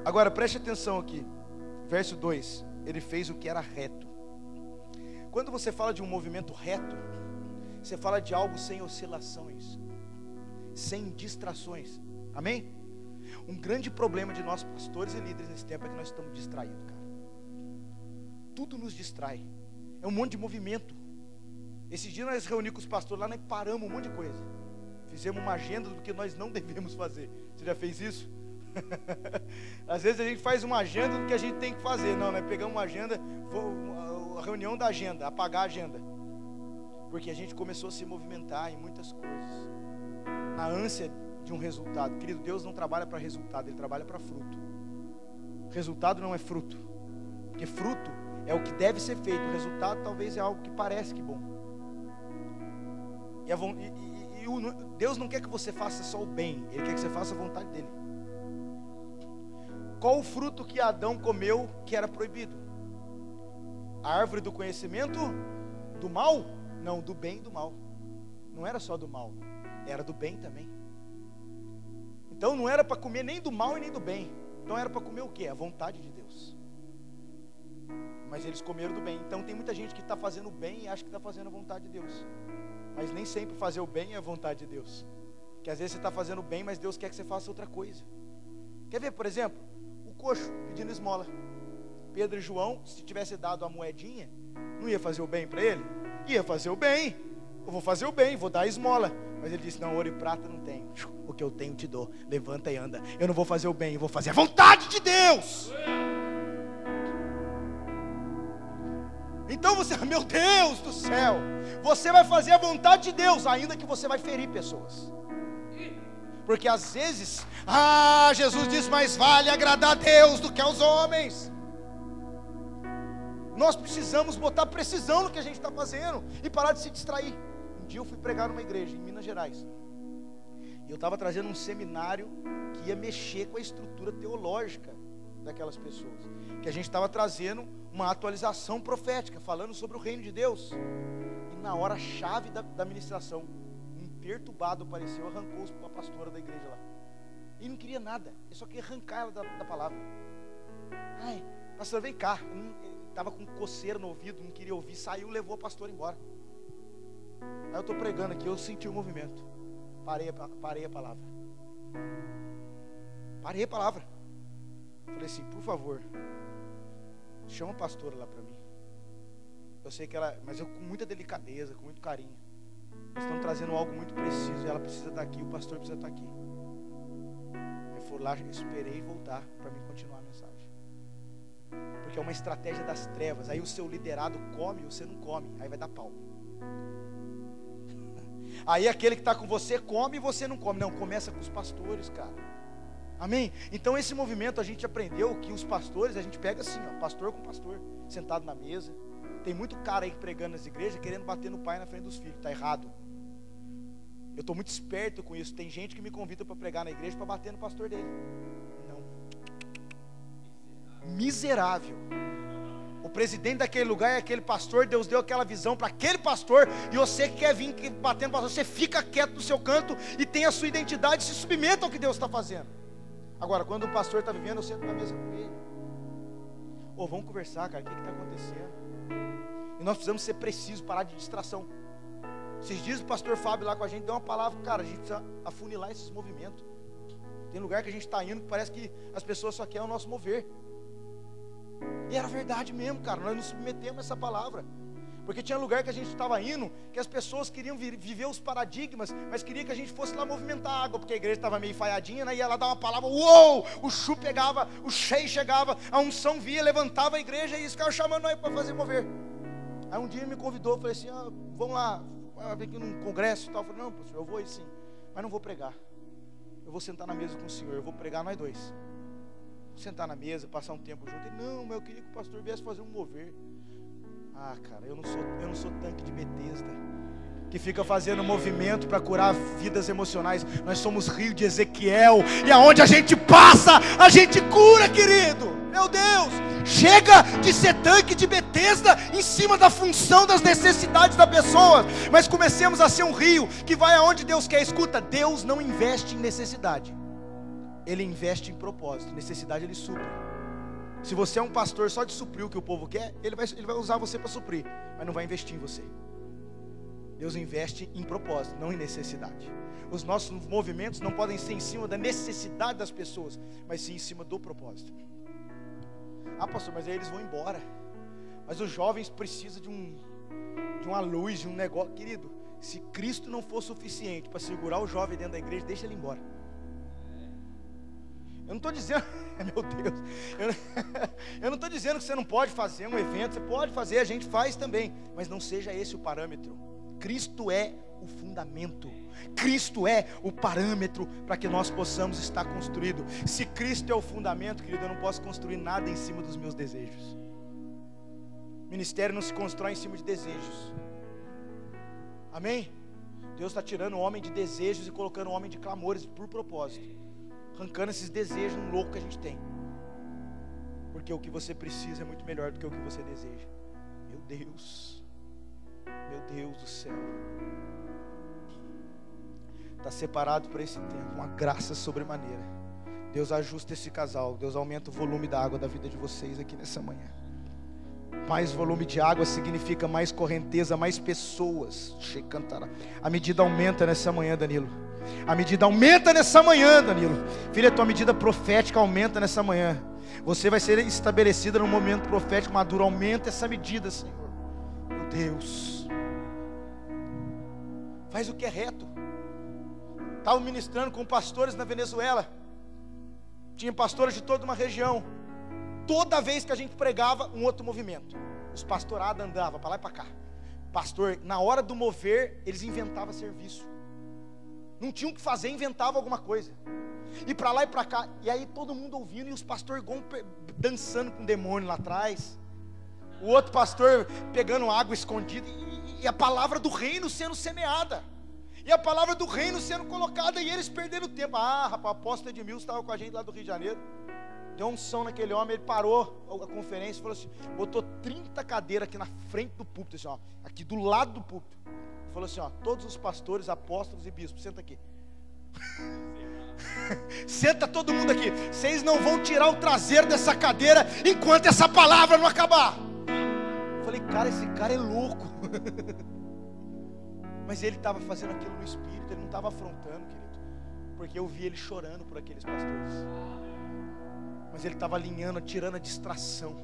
Agora preste atenção aqui. Verso 2. Ele fez o que era reto. Quando você fala de um movimento reto, você fala de algo sem oscilações, sem distrações. Amém? Um grande problema de nós pastores e líderes nesse tempo é que nós estamos distraídos, cara. Tudo nos distrai. É um monte de movimento. Esses dias nós reunimos com os pastores lá, nós paramos um monte de coisa. Fizemos uma agenda do que nós não devemos fazer. Você já fez isso? Às vezes a gente faz uma agenda do que a gente tem que fazer. Não, nós pegamos uma agenda, a reunião da agenda, apagar a agenda. Porque a gente começou a se movimentar em muitas coisas, na ânsia de um resultado. Querido, Deus não trabalha para resultado, Ele trabalha para fruto. Resultado não é fruto, porque fruto é o que deve ser feito. O resultado talvez é algo que parece que bom. Deus não quer que você faça só o bem, Ele quer que você faça a vontade dEle. Qual o fruto que Adão comeu que era proibido? A árvore do conhecimento do mal? Não, do bem e do mal. Não era só do mal, era do bem também. Então não era para comer nem do mal e nem do bem. Então era para comer o quê? A vontade de Deus. Mas eles comeram do bem. Então tem muita gente que está fazendo o bem e acha que está fazendo a vontade de Deus. Mas nem sempre fazer o bem é a vontade de Deus. Porque às vezes você está fazendo o bem, mas Deus quer que você faça outra coisa. Quer ver, por exemplo, o coxo pedindo esmola. Pedro e João, se tivesse dado a moedinha, não ia fazer o bem para ele? Ia fazer o bem. Eu vou fazer o bem, vou dar a esmola. Mas ele disse, não, ouro e prata não tenho. O que eu tenho te dou. Levanta e anda. Eu não vou fazer o bem, eu vou fazer a vontade de Deus. Então você, meu Deus do céu, você vai fazer a vontade de Deus, ainda que você vai ferir pessoas. Porque às vezes, Jesus diz, mais vale agradar a Deus do que aos homens. Nós precisamos botar precisão no que a gente está fazendo e parar de se distrair. Um dia eu fui pregar numa igreja em Minas Gerais, e eu estava trazendo um seminário que ia mexer com a estrutura teológica daquelas pessoas, que a gente estava trazendo uma atualização profética, falando sobre o reino de Deus. E na hora chave da ministração, um perturbado apareceu, arrancou a pastora da igreja lá. E não queria nada, ele só queria arrancar ela da palavra. Ai, pastor, vem cá. Estava com coceira no ouvido, não queria ouvir, saiu, levou a pastora embora. Aí eu estou pregando aqui, eu senti o movimento. Parei a palavra. Parei a palavra. Falei assim, por favor, chama a pastora lá para mim. Eu sei que ela, mas eu com muita delicadeza, com muito carinho. Nós estamos trazendo algo muito preciso, ela precisa estar aqui, o pastor precisa estar aqui. Eu fui lá, esperei voltar para mim continuar a mensagem. Porque é uma estratégia das trevas. Aí o seu liderado come, você não come, aí vai dar pau. Aí aquele que está com você come e você não come. Não, começa com os pastores, cara. Amém? Então esse movimento a gente aprendeu que os pastores, a gente pega assim, ó, pastor com pastor, sentado na mesa. Tem muito cara aí pregando nas igrejas, querendo bater no pai na frente dos filhos. Está errado. Eu estou muito esperto com isso. Tem gente que me convida para pregar na igreja para bater no pastor dele. Não. Miserável. O presidente daquele lugar é aquele pastor. Deus deu aquela visão para aquele pastor, e você que quer vir batendo no pastor, você fica quieto no seu canto e tem a sua identidade, se submeta ao que Deus está fazendo. Agora, quando o pastor está vivendo, eu sento na mesa com ele. Vamos conversar, cara, o que está acontecendo? E nós precisamos ser precisos, parar de distração. Esses dias o pastor Fábio lá com a gente deu uma palavra, cara, a gente precisa afunilar esses movimentos. Tem lugar que a gente está indo que parece que as pessoas só querem o nosso mover. E era verdade mesmo, cara, nós nos submetemos a essa palavra. Porque tinha lugar que a gente estava indo, que as pessoas queriam viver os paradigmas, mas queria que a gente fosse lá movimentar a água, porque a igreja estava meio falhadinha, né? Ia lá dar uma palavra, uou! O chu pegava, o cheio chegava, a unção via, levantava a igreja e eles ficavam chamando nós para fazer mover. Aí um dia ele me convidou, eu falei assim, vamos lá, vem aqui num congresso e tal. Eu falei, não, pastor, eu vou ir sim, mas não vou pregar. Eu vou sentar na mesa com o senhor, eu vou pregar nós dois. Vou sentar na mesa, passar um tempo junto. Ele, não, mas eu queria que o pastor viesse fazer um mover. Ah, cara, eu não sou tanque de Betesda, que fica fazendo movimento para curar vidas emocionais. Nós somos rio de Ezequiel, e aonde a gente passa, a gente cura, querido. Meu Deus, chega de ser tanque de Betesda em cima da função, das necessidades da pessoa, mas comecemos a ser um rio que vai aonde Deus quer. Escuta, Deus não investe em necessidade, Ele investe em propósito. Necessidade Ele supre. Se você é um pastor só de suprir o que o povo quer, ele vai usar você para suprir, mas não vai investir em você. Deus investe em propósito, não em necessidade. Os nossos movimentos não podem ser em cima da necessidade das pessoas, mas sim em cima do propósito. Ah, pastor, mas aí eles vão embora. Mas os jovens precisam de uma luz, de um negócio. Querido, se Cristo não for suficiente para segurar o jovem dentro da igreja, deixa ele embora. Eu não estou dizendo, meu Deus, eu não estou dizendo que você não pode fazer um evento. Você pode fazer, a gente faz também, mas não seja esse o parâmetro. Cristo é o fundamento, Cristo é o parâmetro para que nós possamos estar construído. Se Cristo é o fundamento, querido, eu não posso construir nada em cima dos meus desejos. Ministério não se constrói em cima de desejos. Amém? Deus está tirando o homem de desejos e colocando o homem de clamores por propósito, arrancando esses desejos loucos que a gente tem. Porque o que você precisa é muito melhor do que o que você deseja. Meu Deus do céu. Está separado para esse tempo uma graça sobremaneira. Deus ajusta esse casal. Deus aumenta o volume da água da vida de vocês aqui nessa manhã. Mais volume de água significa mais correnteza, mais pessoas. A medida aumenta nessa manhã, Danilo. A medida aumenta nessa manhã, Danilo. Filha, a tua medida profética aumenta nessa manhã. Você vai ser estabelecida no momento profético maduro. Aumenta essa medida, Senhor. Meu Deus. Faz o que é reto. Estava ministrando com pastores na Venezuela. Tinha pastores de toda uma região. Toda vez que a gente pregava, um outro movimento. Os pastorados andavam para lá e para cá. Pastor, na hora do mover, eles inventavam serviço. Não tinham o que fazer, inventavam alguma coisa. E para lá e para cá. E aí todo mundo ouvindo, e os pastores dançando com o demônio lá atrás. O outro pastor pegando água escondida. E a palavra do reino sendo semeada. E a palavra do reino sendo colocada. E eles perdendo tempo. Ah, rapaz, o apóstolo Edmilson estava com a gente lá do Rio de Janeiro. Deu um som naquele homem, ele parou a conferência e falou assim, botou 30 cadeiras aqui na frente do púlpito, assim, ó, aqui do lado do púlpito. Falou assim, ó, todos os pastores, apóstolos e bispos, senta aqui. Senta todo mundo aqui. Vocês não vão tirar o traseiro dessa cadeira enquanto essa palavra não acabar. Eu falei, cara, esse cara é louco. Mas ele estava fazendo aquilo no espírito, ele não estava afrontando, querido, porque eu vi ele chorando por aqueles pastores. Mas ele estava alinhando, tirando a distração.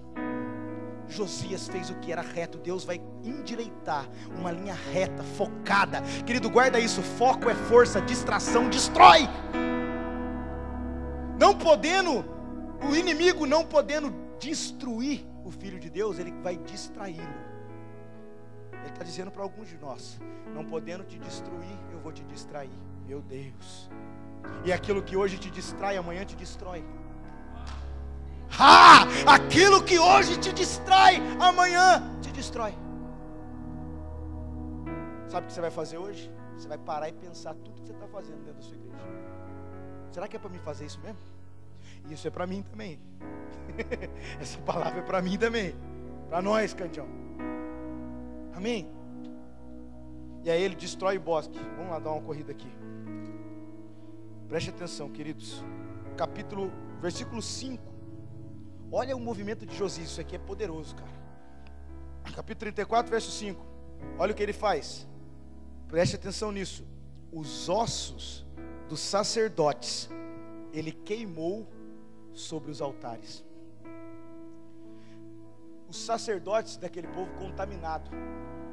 Josias fez o que era reto. Deus vai endireitar uma linha reta, focada. Querido, guarda isso. Foco é força, distração destrói. Não podendo, o inimigo não podendo destruir o Filho de Deus, ele vai distraí-lo. Ele está dizendo para alguns de nós, não podendo te destruir, eu vou te distrair. Meu Deus. E aquilo que hoje te distrai, amanhã te destrói. Aquilo que hoje te distrai, amanhã te destrói. Sabe o que você vai fazer hoje? Você vai parar e pensar tudo que você está fazendo dentro da sua igreja. Será que é para mim fazer isso mesmo? Isso é para mim também. Essa palavra é para mim também. Para nós, Candião. Amém? E aí ele destrói o bosque. Vamos lá dar uma corrida aqui. Preste atenção, queridos. Versículo 5. Olha o movimento de Josias, isso aqui é poderoso, cara. capítulo 34, verso 5. Olha o que ele faz. Preste atenção nisso. Os ossos dos sacerdotes ele queimou sobre os altares. Os sacerdotes daquele povo contaminado,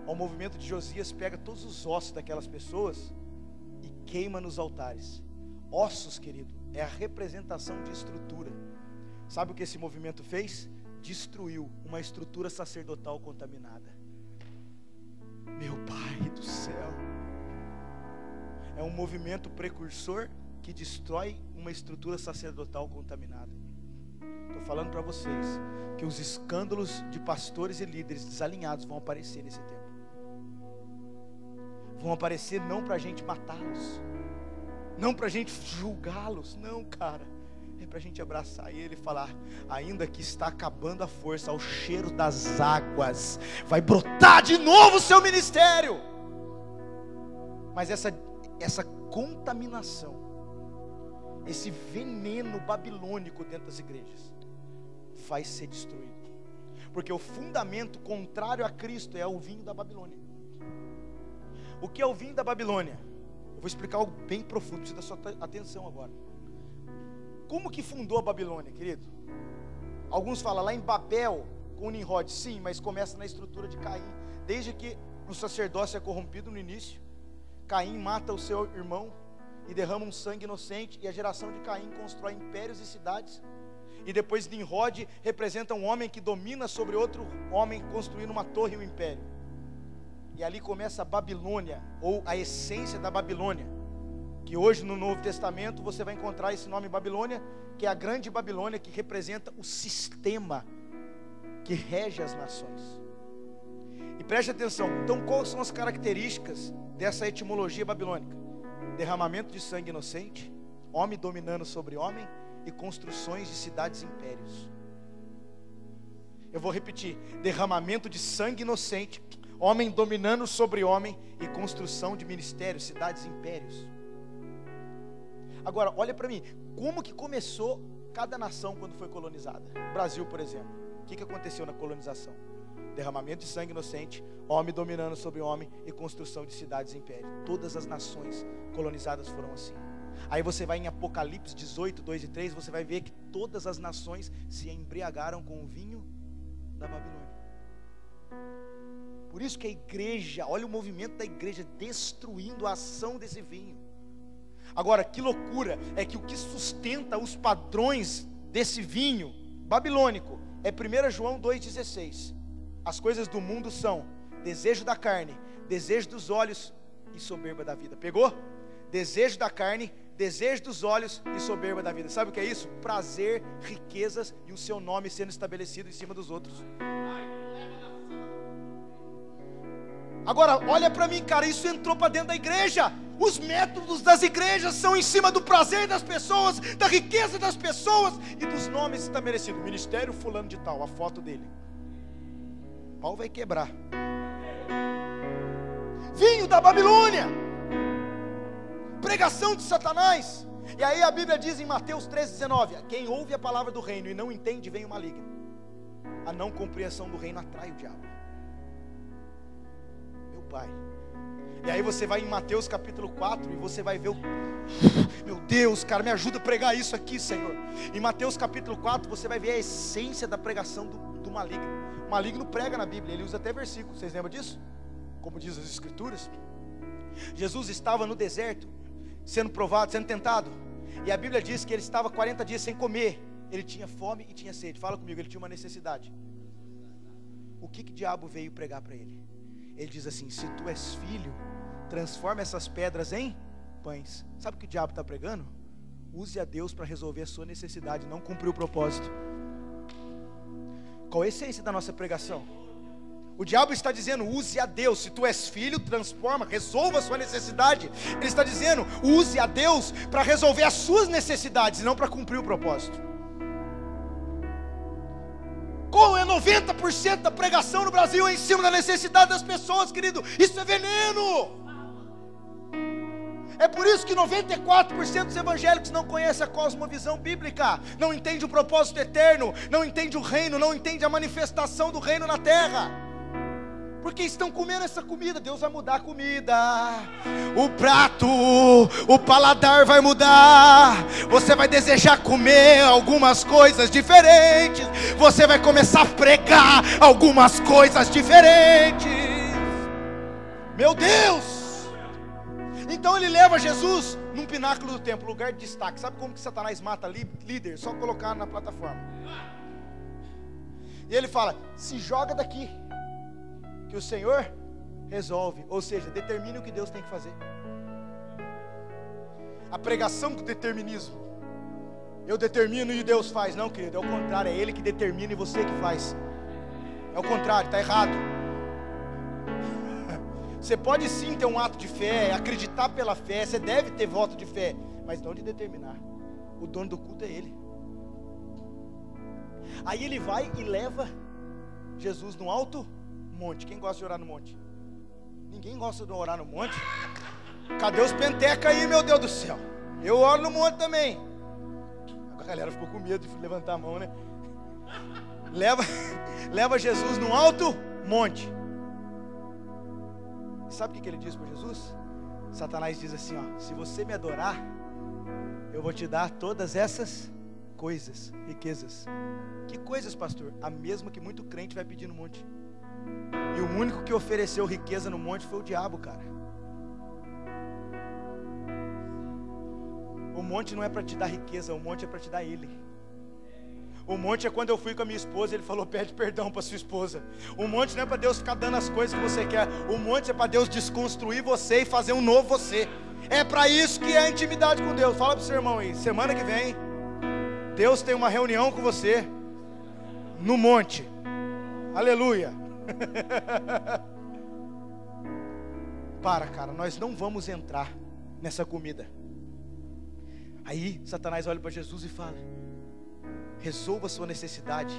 ao movimento de Josias, pega todos os ossos daquelas pessoas e queima nos altares. Ossos, querido, é a representação de estrutura. Sabe o que esse movimento fez? Destruiu uma estrutura sacerdotal contaminada. Meu Pai do céu, é um movimento precursor que destrói uma estrutura sacerdotal contaminada. Estou falando para vocês que os escândalos de pastores e líderes desalinhados vão aparecer nesse tempo. Vão aparecer não para a gente matá-los, não para a gente julgá-los, não, cara. É para a gente abraçar ele e falar: ainda que está acabando a força, ao cheiro das águas, vai brotar de novo o seu ministério. Mas essa contaminação, esse veneno babilônico dentro das igrejas, vai ser destruído. Porque o fundamento contrário a Cristo é o vinho da Babilônia. O que é o vinho da Babilônia? Eu vou explicar algo bem profundo, precisa da sua atenção agora. Como que fundou a Babilônia, querido? Alguns falam lá em Babel, com Nimrod. Sim, mas começa na estrutura de Caim. Desde que o sacerdócio é corrompido no início, Caim mata o seu irmão e derrama um sangue inocente, e a geração de Caim constrói impérios e cidades. E depois Nimrod representa um homem que domina sobre outro homem, construindo uma torre e um império. E ali começa a Babilônia, ou a essência da Babilônia, que hoje no Novo Testamento você vai encontrar esse nome Babilônia, que é a grande Babilônia, que representa o sistema que rege as nações. E preste atenção, então quais são as características dessa etimologia babilônica? Derramamento de sangue inocente, homem dominando sobre homem, e construções de cidades e impérios. Eu vou repetir: derramamento de sangue inocente, homem dominando sobre homem, e construção de ministérios, cidades e impérios. Agora, olha para mim, como que começou cada nação quando foi colonizada? O Brasil, por exemplo, o que aconteceu na colonização? Derramamento de sangue inocente, homem dominando sobre homem, e construção de cidades e impérios. Todas as nações colonizadas foram assim. Aí você vai em Apocalipse 18, 2 e 3, você vai ver que todas as nações se embriagaram com o vinho da Babilônia. Por isso que a igreja, olha o movimento da igreja destruindo a ação desse vinho. Agora, que loucura, é que o que sustenta os padrões desse vinho babilônico é 1 João 2,16. As coisas do mundo são desejo da carne, desejo dos olhos e soberba da vida. Pegou? Desejo da carne, desejo dos olhos e soberba da vida. Sabe o que é isso? Prazer, riquezas e o seu nome sendo estabelecido em cima dos outros. Agora, olha para mim, cara, isso entrou para dentro da igreja. Os métodos das igrejas são em cima do prazer das pessoas, da riqueza das pessoas e dos nomes estabelecidos. Ministério fulano de tal, a foto dele. O pau vai quebrar. Vinho da Babilônia, pregação de Satanás. E aí a Bíblia diz em Mateus 13,19: quem ouve a palavra do reino e não entende, vem o maligno. A não compreensão do reino atrai o diabo. Meu Pai. E aí você vai em Mateus capítulo 4 e você vai ver meu Deus, cara, me ajuda a pregar isso aqui, Senhor. Em Mateus capítulo 4 você vai ver a essência da pregação do maligno. O maligno prega na Bíblia, ele usa até versículos, vocês lembram disso? Como diz as escrituras. Jesus estava no deserto, sendo provado, sendo tentado. E a Bíblia diz que ele estava 40 dias sem comer. Ele tinha fome e tinha sede. Fala comigo, ele tinha uma necessidade. O que diabo veio pregar para ele? Ele diz assim: se tu és filho, transforma essas pedras em pães. Sabe o que o diabo está pregando? Use a Deus para resolver a sua necessidade, não cumprir o propósito. Qual é a essência da nossa pregação? O diabo está dizendo: use a Deus. Se tu és filho, transforma, resolva a sua necessidade. Ele está dizendo: use a Deus para resolver as suas necessidades, não para cumprir o propósito. Qual é 90% da pregação no Brasil? É em cima da necessidade das pessoas, querido. Isso é veneno. É por isso que 94% dos evangélicos não conhecem a cosmovisão bíblica, não entende o propósito eterno, não entende o reino, não entende a manifestação do reino na terra. Porque estão comendo essa comida. Deus vai mudar a comida, o prato, o paladar vai mudar. Você vai desejar comer algumas coisas diferentes. Você vai começar a pregar algumas coisas diferentes. Meu Deus! Então ele leva Jesus num pináculo do templo, lugar de destaque. Sabe como que Satanás mata líder? Só colocar na plataforma. E ele fala: se joga daqui, que o Senhor resolve. Ou seja, determine o que Deus tem que fazer. A pregação com determinismo, eu determino e Deus faz. Não, querido, é o contrário. É Ele que determina e você que faz. É o contrário, está errado. Você pode sim ter um ato de fé, acreditar pela fé. Você deve ter voto de fé, mas não de determinar. O dono do culto é Ele. Aí ele vai e leva Jesus no alto monte. Quem gosta de orar no monte? Ninguém gosta de orar no monte. Cadê os penteca aí, meu Deus do céu? Eu oro no monte também. A galera ficou com medo de levantar a mão, né? Leva Jesus no alto monte. E sabe o que ele diz para Jesus? Satanás diz assim, ó: se você me adorar, eu vou te dar todas essas coisas, riquezas. Que coisas, pastor? A mesma que muito crente vai pedir no monte. E o único que ofereceu riqueza no monte foi o diabo, cara. O monte não é para te dar riqueza, o monte é para te dar Ele. O monte é quando eu fui com a minha esposa, ele falou: pede perdão para sua esposa. O monte não é para Deus ficar dando as coisas que você quer. O monte é para Deus desconstruir você e fazer um novo você. É para isso que é a intimidade com Deus. Fala para o seu irmão aí, semana que vem Deus tem uma reunião com você no monte. Aleluia. Cara, nós não vamos entrar nessa comida. Aí Satanás olha para Jesus e fala: resolva a sua necessidade,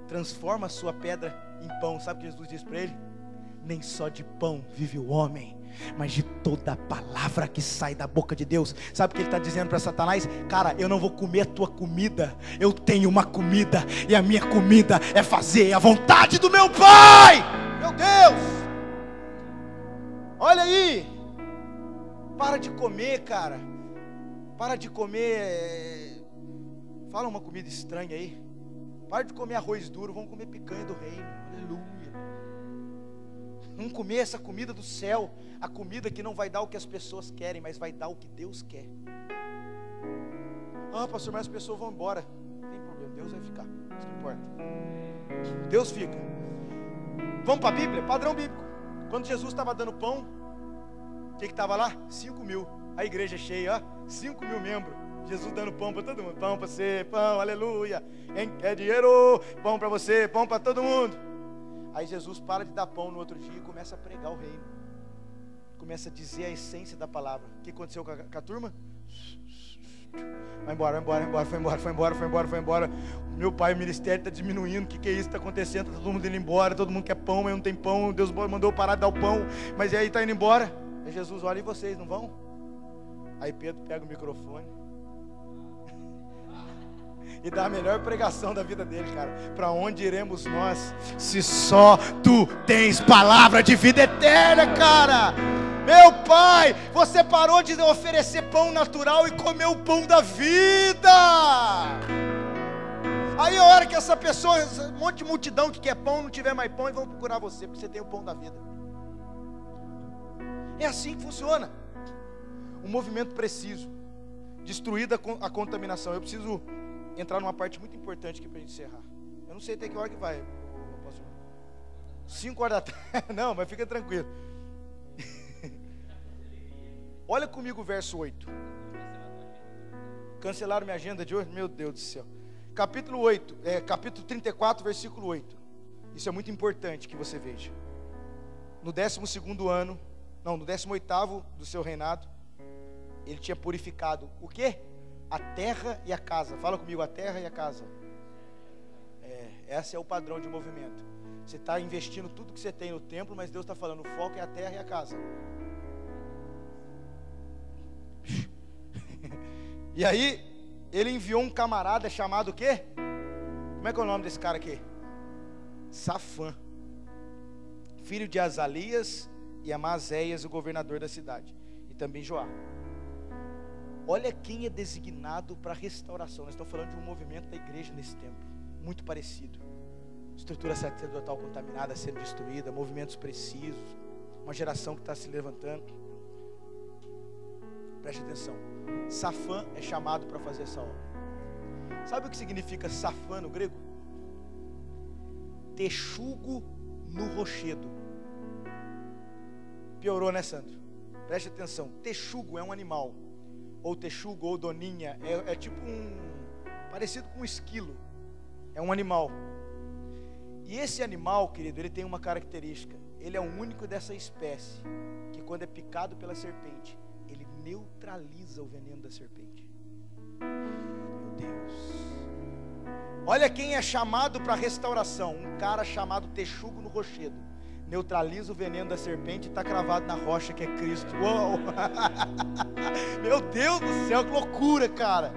transforma a sua pedra em pão. Sabe o que Jesus diz para ele? Nem só de pão vive o homem, mas de toda a palavra que sai da boca de Deus. Sabe o que ele está dizendo para Satanás? Cara, eu não vou comer a tua comida. Eu tenho uma comida, e a minha comida é fazer a vontade do meu Pai. Meu Deus! Olha aí! Para de comer, cara. Para de comer. Fala uma comida estranha aí. Para de comer arroz duro. Vamos comer picanha do reino. Aleluia. Vamos comer essa comida do céu. A comida que não vai dar o que as pessoas querem, mas vai dar o que Deus quer. Ah, pastor, mas as pessoas vão embora. Não tem problema, Deus vai ficar. Isso que importa. Deus fica. Vamos para a Bíblia? Padrão bíblico. Quando Jesus estava dando pão, o que estava lá? 5.000. A igreja cheia, ó. 5.000 membros. Jesus dando pão para todo mundo. Pão para você, pão, aleluia. Quem quer dinheiro? Pão para você, pão para todo mundo. Aí Jesus para de dar pão no outro dia e começa a pregar o reino. Começa a dizer a essência da palavra. O que aconteceu com a turma? Vai embora. Foi embora. Meu pai, o ministério está diminuindo. O que é isso que está acontecendo? Está todo mundo indo embora. Todo mundo quer pão, mas não tem pão. Deus mandou parar de dar o pão. Mas aí está indo embora. Aí Jesus olha: e vocês não vão? Aí Pedro pega o microfone e dá a melhor pregação da vida dele, cara. Para onde iremos nós, se só tu tens palavra de vida eterna, cara? Meu pai, você parou de oferecer pão natural e comeu o pão da vida. Aí a hora que essa pessoa, um monte de multidão que quer pão, não tiver mais pão, e vão procurar você, porque você tem o pão da vida. É assim que funciona. Um movimento preciso, destruída a contaminação. Eu preciso entrar numa parte muito importante aqui para a gente encerrar. Eu não sei até que hora que vai, pastor. 5 horas da tarde. Não, mas fica tranquilo. Olha comigo o verso 8. Cancelaram minha agenda de hoje? Meu Deus do céu. Capítulo 8, capítulo 34, versículo 8. Isso é muito importante que você veja. No 12º ano, não, no 18º do seu reinado, ele tinha purificado o quê? A terra e a casa. Fala comigo, a terra e a casa. Esse é o padrão de movimento. Você está investindo tudo que você tem no templo, mas Deus está falando, o foco é a terra e a casa. E aí, ele enviou um camarada chamado o quê? Como é que é o nome desse cara aqui? Safã. filho de Azalias, e Amazéias, o governador da cidade, e também Joá. Olha quem é designado para restauração. Nós estamos falando de um movimento da igreja nesse tempo, muito parecido. Estrutura sacerdotal contaminada sendo destruída, movimentos precisos, uma geração que está se levantando. Preste atenção, Safã é chamado para fazer essa obra. Sabe o que significa Safã no grego? Texugo no rochedo. Piorou, né, Sandro? Preste atenção, texugo é um animal, ou texugo ou doninha, é tipo parecido com um esquilo, é um animal. E esse animal, querido, ele tem uma característica, ele é o único dessa espécie, que quando é picado pela serpente, ele neutraliza o veneno da serpente. Meu Deus. Olha quem é chamado para restauração, um cara chamado texugo no rochedo, neutraliza o veneno da serpente e está cravado na rocha que é Cristo. Uou! Meu Deus do céu, que loucura, cara.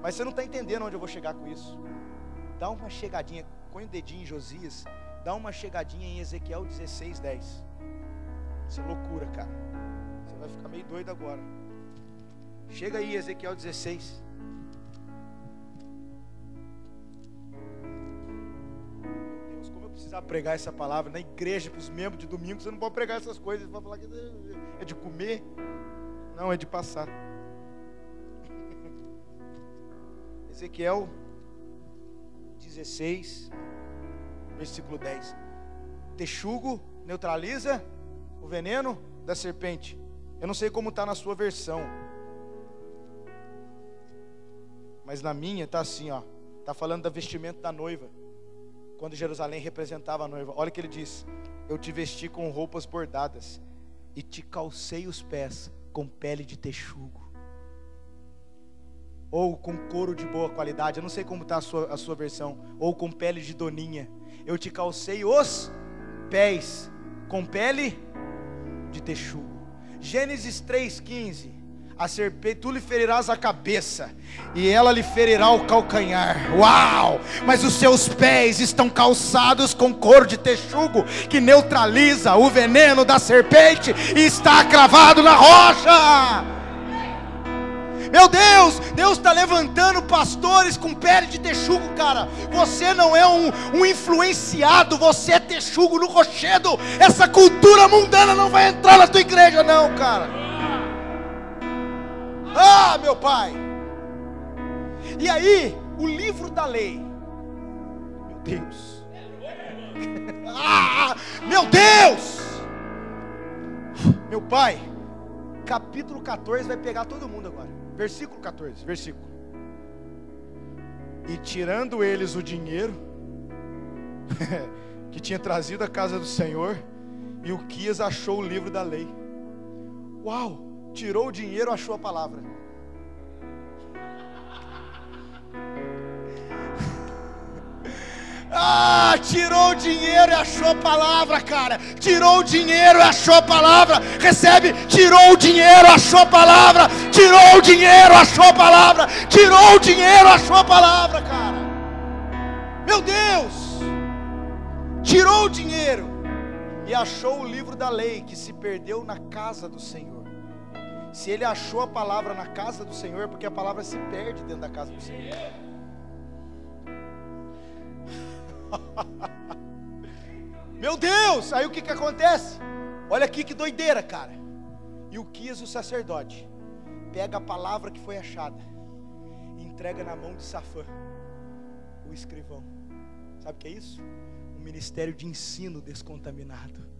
Mas você não está entendendo onde eu vou chegar com isso. Dá uma chegadinha, põe o dedinho em Josias, dá uma chegadinha em Ezequiel 16:10. Isso é loucura, cara. Você vai ficar meio doido agora. Chega aí, Ezequiel 16. Meu Deus, como eu precisava pregar essa palavra na igreja para os membros de domingo. Você não pode pregar essas coisas, você vai falar que é de comer. Não, é de passar. Ezequiel 16, versículo 10. Texugo neutraliza o veneno da serpente. Eu não sei como está na sua versão, mas na minha está assim, ó. Está falando da vestimenta da noiva, quando Jerusalém representava a noiva. Olha o que ele diz: eu te vesti com roupas bordadas e te calcei os pés com pele de texugo, ou com couro de boa qualidade. Eu não sei como está a sua versão. Ou com pele de doninha. Eu te calcei os pés com pele de texugo. Gênesis 3:15. A serpente, tu lhe ferirás a cabeça e ela lhe ferirá o calcanhar. Uau! Mas os seus pés estão calçados com couro de texugo, que neutraliza o veneno da serpente, e está cravado na rocha. Meu Deus, Deus está levantando pastores com pele de texugo, cara. Você não é um influenciado, você é texugo no rochedo. Essa cultura mundana não vai entrar na tua igreja não, cara. Ah, meu pai. E aí, o livro da lei. Meu Deus. Ah, meu Deus. Meu pai, capítulo 14 vai pegar todo mundo agora. Versículo 14, versículo. E tirando eles o dinheiro que tinha trazido à casa do Senhor, e Uquias achou o livro da lei. Uau! Tirou o dinheiro, achou a palavra. Ah, tirou o dinheiro e achou a palavra, cara. Tirou o dinheiro e achou a palavra. Recebe, tirou o dinheiro, achou a palavra. Tirou o dinheiro, achou a palavra. Tirou o dinheiro, achou a palavra, cara. Meu Deus. Tirou o dinheiro e achou o livro da lei, que se perdeu na casa do Senhor. Se ele achou a palavra na casa do Senhor, é porque a palavra se perde dentro da casa do Senhor. Meu Deus, aí o que acontece? Olha aqui que doideira, cara. E Uquias, o sacerdote, pega a palavra que foi achada e entrega na mão de Safã, o escrivão. Sabe o que é isso? Um ministério de ensino descontaminado.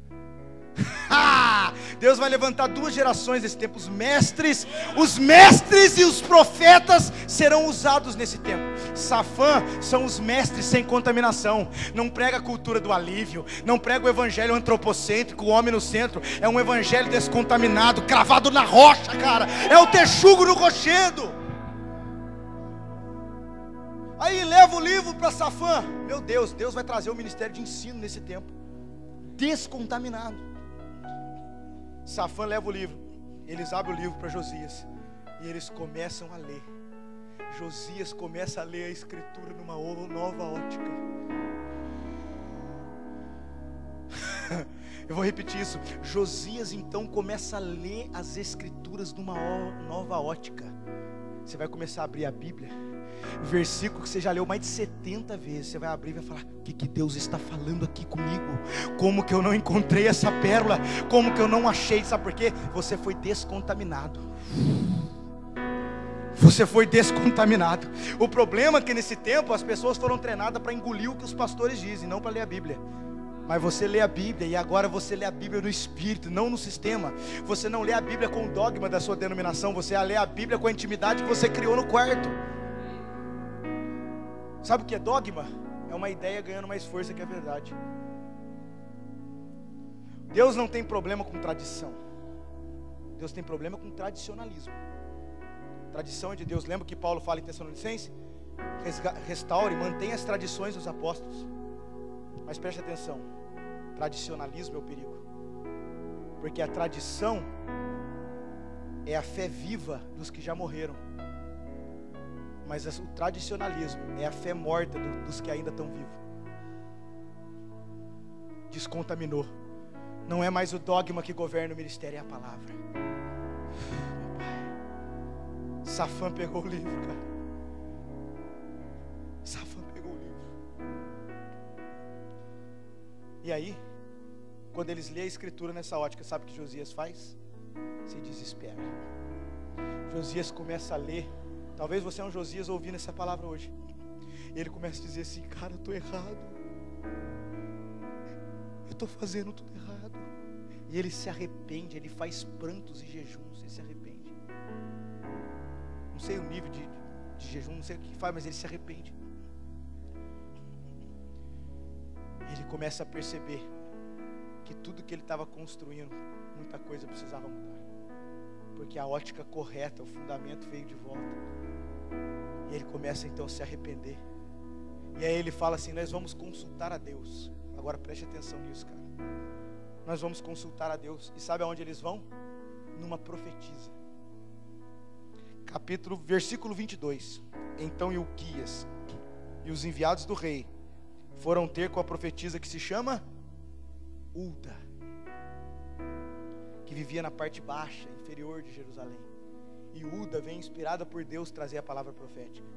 Deus vai levantar duas gerações nesse tempo. Os mestres e os profetas serão usados nesse tempo. Safã são os mestres sem contaminação. Não prega a cultura do alívio, não prega o evangelho antropocêntrico, o homem no centro. É um evangelho descontaminado, cravado na rocha, cara. É o texugo no rochedo. Aí leva o livro para Safã. Meu Deus, Deus vai trazer o ministério de ensino nesse tempo, descontaminado. Safã leva o livro. Eles abrem o livro para Josias e eles começam a ler. Josias começa a ler a escritura numa nova ótica. Eu vou repetir isso. Josias então começa a ler as escrituras numa nova ótica. Você vai começar a abrir a Bíblia, versículo que você já leu mais de 70 vezes, você vai abrir e vai falar: o que Deus está falando aqui comigo? Como que eu não encontrei essa pérola? Como que eu não achei? Sabe por quê? Você foi descontaminado. Você foi descontaminado. O problema é que nesse tempo as pessoas foram treinadas para engolir o que os pastores dizem, não para ler a Bíblia. Mas você lê a Bíblia, e agora você lê a Bíblia no Espírito, não no sistema. Você não lê a Bíblia com o dogma da sua denominação, você lê a Bíblia com a intimidade que você criou no quarto. Sabe o que é dogma? É uma ideia ganhando mais força que a verdade. Deus não tem problema com tradição. Deus tem problema com tradicionalismo. Tradição é de Deus. Lembra que Paulo fala em Tessalonicenses? Restaure, mantenha as tradições dos apóstolos. Mas preste atenção, tradicionalismo é o perigo. Porque a tradição é a fé viva dos que já morreram. Mas o tradicionalismo é a fé morta dos que ainda estão vivos. Descontaminou. Não é mais o dogma que governa o ministério, é a palavra. Meu pai. Safã pegou o livro, cara. Safã pegou o livro. E aí, quando eles lêem a escritura nessa ótica, sabe o que Josias faz? Se desespera. Josias começa a ler. Talvez você é um Josias ouvindo essa palavra hoje. E ele começa a dizer assim: cara, eu estou errado. Eu estou fazendo tudo errado. E ele se arrepende, ele faz prantos e jejuns, ele se arrepende. Não sei o nível de jejum, não sei o que faz, mas ele se arrepende. Ele começa a perceber que tudo que ele estava construindo, muita coisa precisava mudar. Porque a ótica correta, o fundamento veio de volta. E ele começa então a se arrepender. E aí ele fala assim: nós vamos consultar a Deus. Agora preste atenção nisso, cara. Nós vamos consultar a Deus. E sabe aonde eles vão? Numa profetisa. Versículo 22. Então Ilquias e os enviados do rei foram ter com a profetisa que se chama Ulda, que vivia na parte baixa, inferior de Jerusalém. E Ulda vem inspirada por Deus trazer a palavra profética.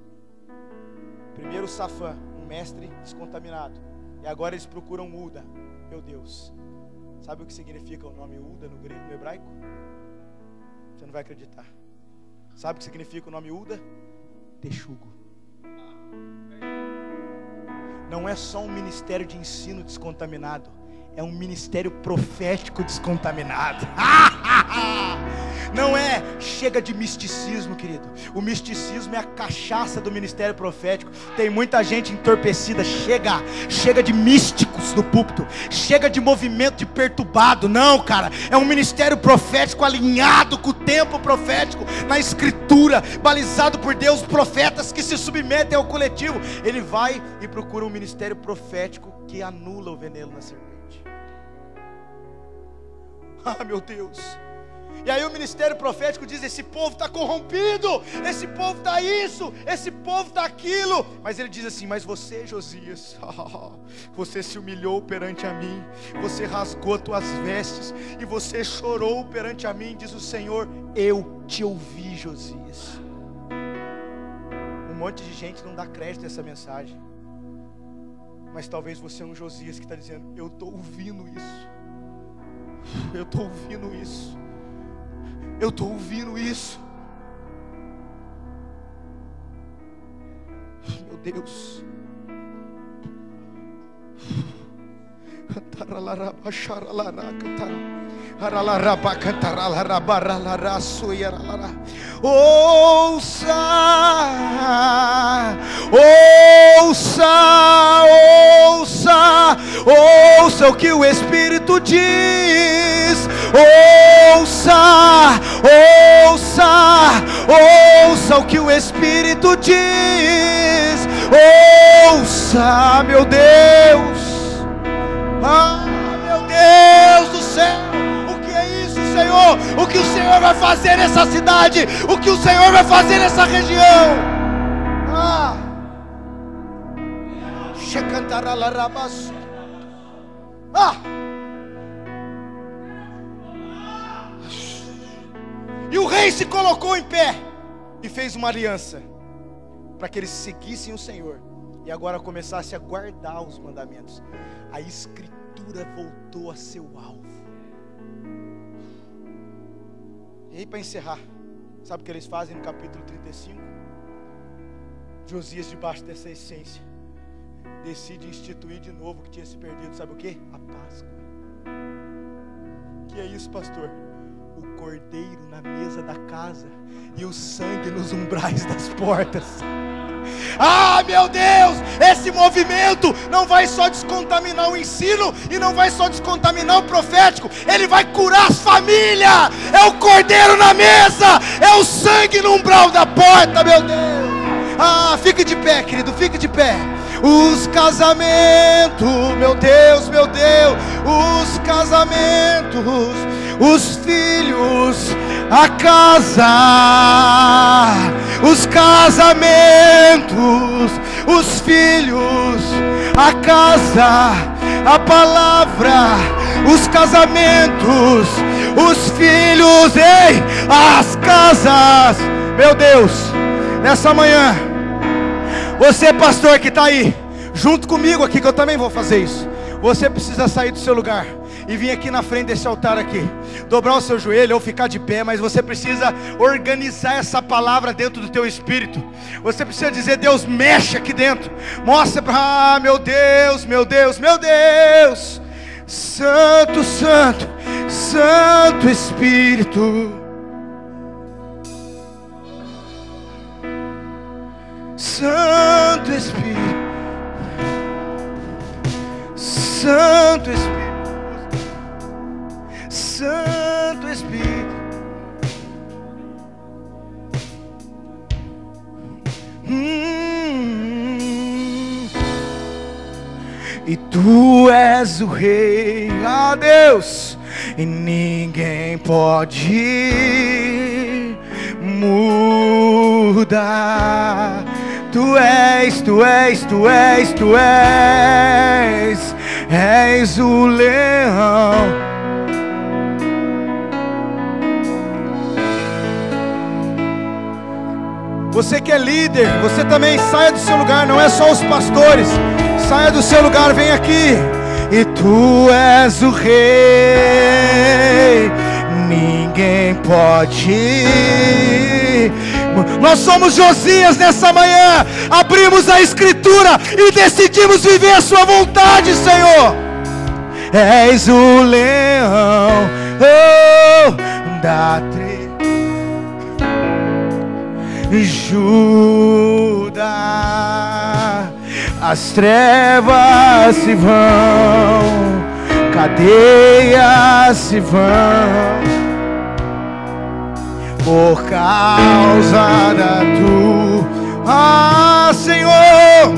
Primeiro Safã, um mestre descontaminado. E agora eles procuram Ulda. Meu Deus, sabe o que significa o nome Ulda no grego, no hebraico? Você não vai acreditar. Sabe o que significa o nome Ulda? Texugo. Não é só um ministério de ensino descontaminado, é um ministério profético descontaminado. Não é, chega de misticismo, querido. O misticismo é a cachaça do ministério profético. Tem muita gente entorpecida. Chega de místicos no púlpito. Chega de movimento de perturbado. Não, cara, é um ministério profético alinhado com o tempo profético, na escritura, balizado por Deus, profetas que se submetem ao coletivo. Ele vai e procura um ministério profético que anula o veneno na serpente. Ah, meu Deus. E aí o ministério profético diz: esse povo está corrompido, esse povo está isso, esse povo está aquilo. Mas ele diz assim: mas você, Josias, você se humilhou perante a mim, você rasgou as tuas vestes e você chorou perante a mim, diz o Senhor. Eu te ouvi, Josias. Um monte de gente não dá crédito a essa mensagem, mas talvez você é um Josias que está dizendo: eu estou ouvindo isso. Eu estou ouvindo isso. Eu estou ouvindo isso. Meu Deus. Ouça, ouça, ouça, ouça o que o Espírito diz. Ouça, ouça, ouça o que o Espírito diz. Ouça, meu Deus. Ah, meu Deus do céu. O que é isso, Senhor? O que o Senhor vai fazer nessa cidade? O que o Senhor vai fazer nessa região? Ah. Ah. E o rei se colocou em pé e fez uma aliança para que eles seguissem o Senhor e agora começassem a guardar os mandamentos. A escritura voltou a ser o alvo. E aí, para encerrar, sabe o que eles fazem no capítulo 35? Josias, debaixo dessa essência, decide instituir de novo o que tinha se perdido. Sabe o que? A Páscoa. Que é isso, pastor? O cordeiro na mesa da casa e o sangue nos umbrais das portas. Ah, meu Deus, esse movimento não vai só descontaminar o ensino e não vai só descontaminar o profético, ele vai curar as famílias. É o cordeiro na mesa, é o sangue no umbral da porta, meu Deus. Ah, fique de pé, querido, fique de pé. Os casamentos, meu Deus, os casamentos, os filhos, a casa, os casamentos, os filhos, a casa, a palavra, os casamentos, os filhos, ei, as casas, meu Deus, nessa manhã, você pastor que está aí, junto comigo aqui, que eu também vou fazer isso, você precisa sair do seu lugar e vir aqui na frente desse altar aqui, dobrar o seu joelho ou ficar de pé, mas você precisa organizar essa palavra dentro do teu espírito. Você precisa dizer: Deus, mexe aqui dentro, mostra para, ah, meu Deus, meu Deus, meu Deus, Santo, Santo, Santo Espírito, Santo Espírito, Santo Espírito, Santo Espírito. E tu és o rei, ah Deus, e ninguém pode mudar. Tu és, tu és, tu és, tu és, és o leão. Você que é líder, você também saia do seu lugar, não é só os pastores. Saia do seu lugar, vem aqui. E tu és o rei, ninguém pode. Nós somos Josias nessa manhã, abrimos a escritura e decidimos viver a sua vontade, Senhor. És o leão, oh, da tribo Judá. As trevas se vão, cadeias se vão, por causa da tua, Senhor.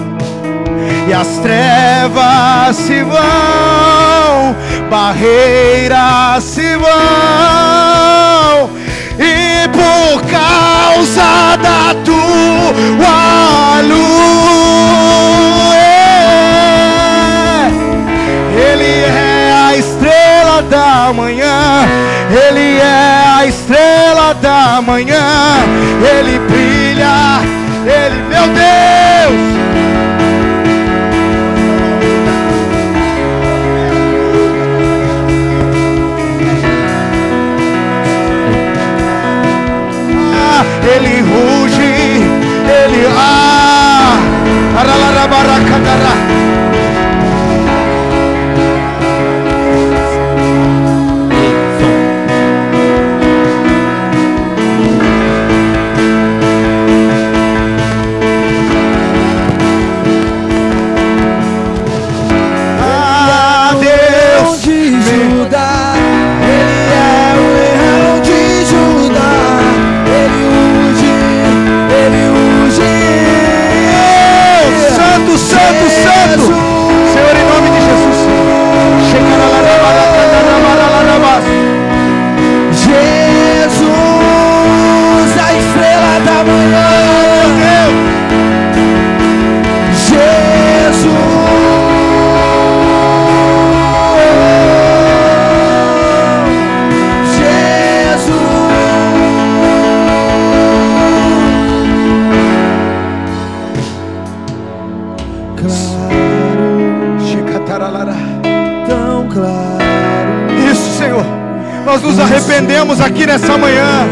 E as trevas se vão, barreiras se vão, e por causa da tua luz, Ele é a estrela da manhã, Ele é a estrela da manhã, Ele brilha, Ele, meu Deus. Ele ruge, Ele Nós nos arrependemos aqui nessa manhã.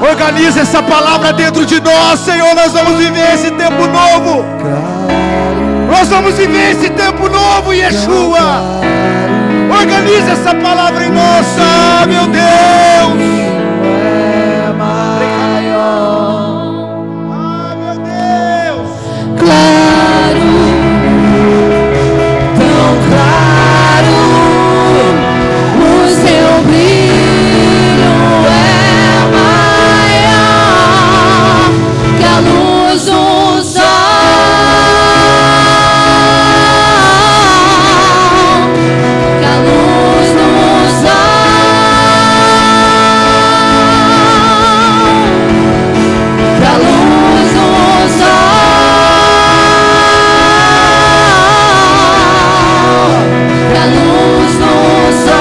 Organiza essa palavra dentro de nós, Senhor. Nós vamos viver esse tempo novo. Nós vamos viver esse tempo novo, Yeshua. Organiza essa palavra em nós, meu Deus. Meu Deus. Claro, tão claro, o seu brilho é maior que a luz do sol, que a luz do sol, que a luz do sol.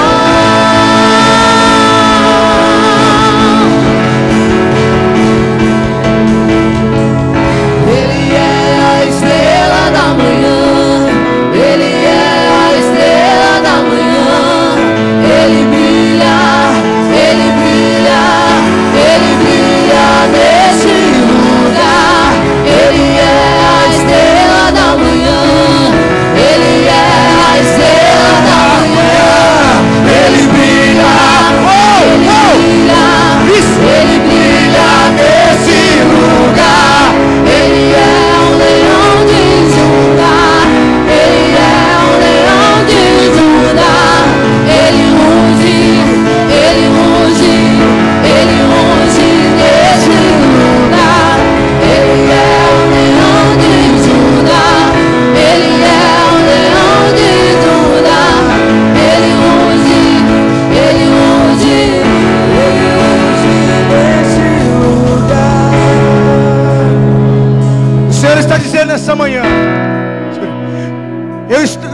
Nessa manhã,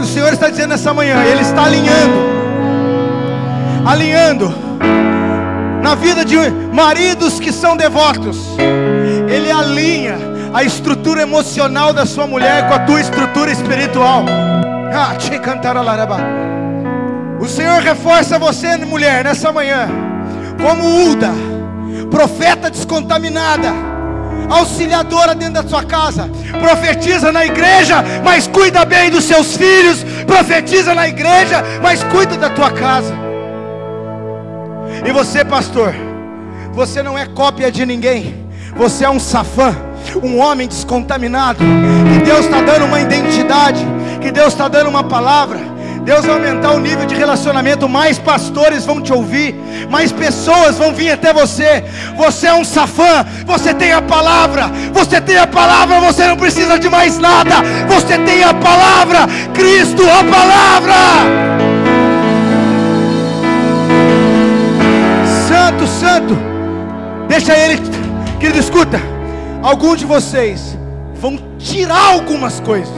o Senhor está dizendo nessa manhã, Ele está alinhando na vida de maridos que são devotos. Ele alinha a estrutura emocional da sua mulher com a tua estrutura espiritual. O Senhor reforça você, mulher, nessa manhã, como Uda, profeta descontaminada, auxiliadora dentro da sua casa. Profetiza na igreja, mas cuida bem dos seus filhos. Profetiza na igreja, mas cuida da tua casa. E você, pastor, você não é cópia de ninguém. Você é um safã, um homem descontaminado, que Deus está dando uma identidade, que Deus está dando uma palavra. Deus vai aumentar o nível de relacionamento. Mais pastores vão te ouvir, mais pessoas vão vir até você. Você é um safã, você tem a palavra. Você tem a palavra, você não precisa de mais nada. Você tem a palavra, Cristo, a palavra. Santo, santo. Deixa ele, querido, escuta. Alguns de vocês vão tirar algumas coisas,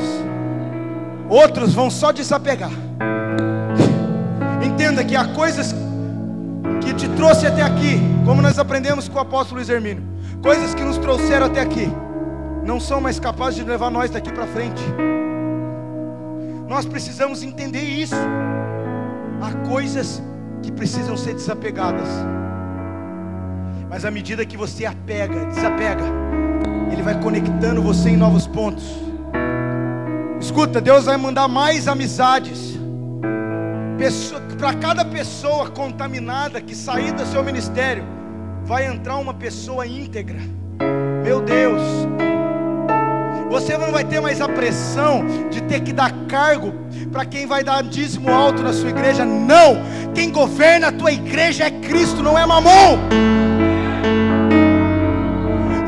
outros vão só desapegar. Entenda que há coisas que te trouxe até aqui, como nós aprendemos com o apóstolo Luiz Hermínio, coisas que nos trouxeram até aqui, não são mais capazes de levar nós daqui para frente. Nós precisamos entender isso. Há coisas que precisam ser desapegadas, mas à medida que você desapega, Ele vai conectando você em novos pontos. Escuta, Deus vai mandar mais amizades. Para cada pessoa contaminada que sair do seu ministério, vai entrar uma pessoa íntegra. Meu Deus, você não vai ter mais a pressão de ter que dar cargo para quem vai dar dízimo alto na sua igreja. Não, quem governa a tua igreja é Cristo, não é Mamon.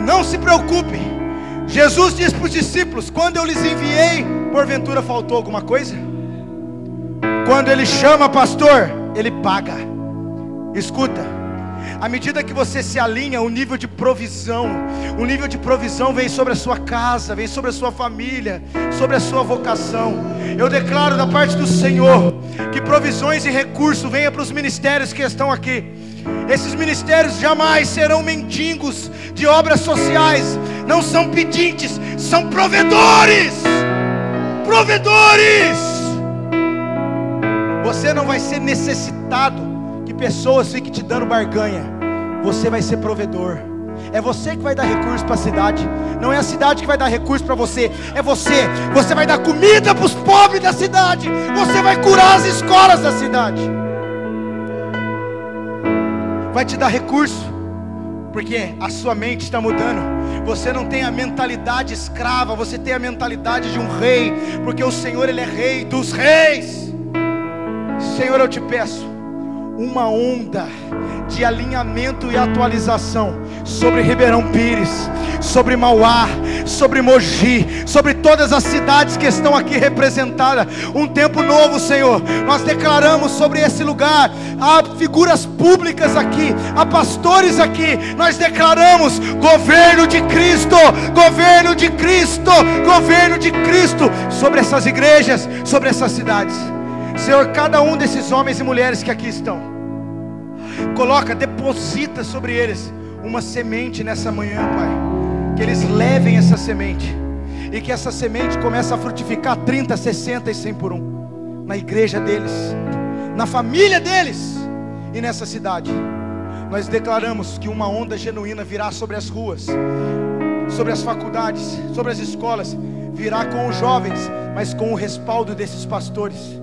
Não se preocupe. Jesus disse para os discípulos: quando eu lhes enviei, porventura faltou alguma coisa? Quando Ele chama pastor, Ele paga. Escuta, à medida que você se alinha, o nível de provisão vem sobre a sua casa, vem sobre a sua família, sobre a sua vocação. Eu declaro da parte do Senhor que provisões e recursos venham para os ministérios que estão aqui. Esses ministérios jamais serão mendigos de obras sociais. Não são pedintes, são provedores. Provedores. Você não vai ser necessitado pessoas fiquem te dando barganha. Você vai ser provedor. É você que vai dar recursos para a cidade. Não é a cidade que vai dar recursos para você. É você. Você vai dar comida para os pobres da cidade. Você vai curar as escolas da cidade. Vai te dar recurso, porque a sua mente está mudando. Você não tem a mentalidade escrava, você tem a mentalidade de um rei, porque o Senhor, Ele é rei dos reis. Senhor, eu te peço uma onda de alinhamento e atualização sobre Ribeirão Pires, sobre Mauá, sobre Mogi, sobre todas as cidades que estão aqui representadas. Um tempo novo, Senhor. Nós declaramos sobre esse lugar. Há figuras públicas aqui, há pastores aqui. Nós declaramos governo de Cristo, governo de Cristo, governo de Cristo sobre essas igrejas, sobre essas cidades. Senhor, cada um desses homens e mulheres que aqui estão, coloca, deposita sobre eles uma semente nessa manhã, Pai. Que eles levem essa semente, e que essa semente comece a frutificar 30, 60 e 100 por um, na igreja deles, na família deles e nessa cidade. Nós declaramos que uma onda genuína virá sobre as ruas, sobre as faculdades, sobre as escolas, virá com os jovens, mas com o respaldo desses pastores.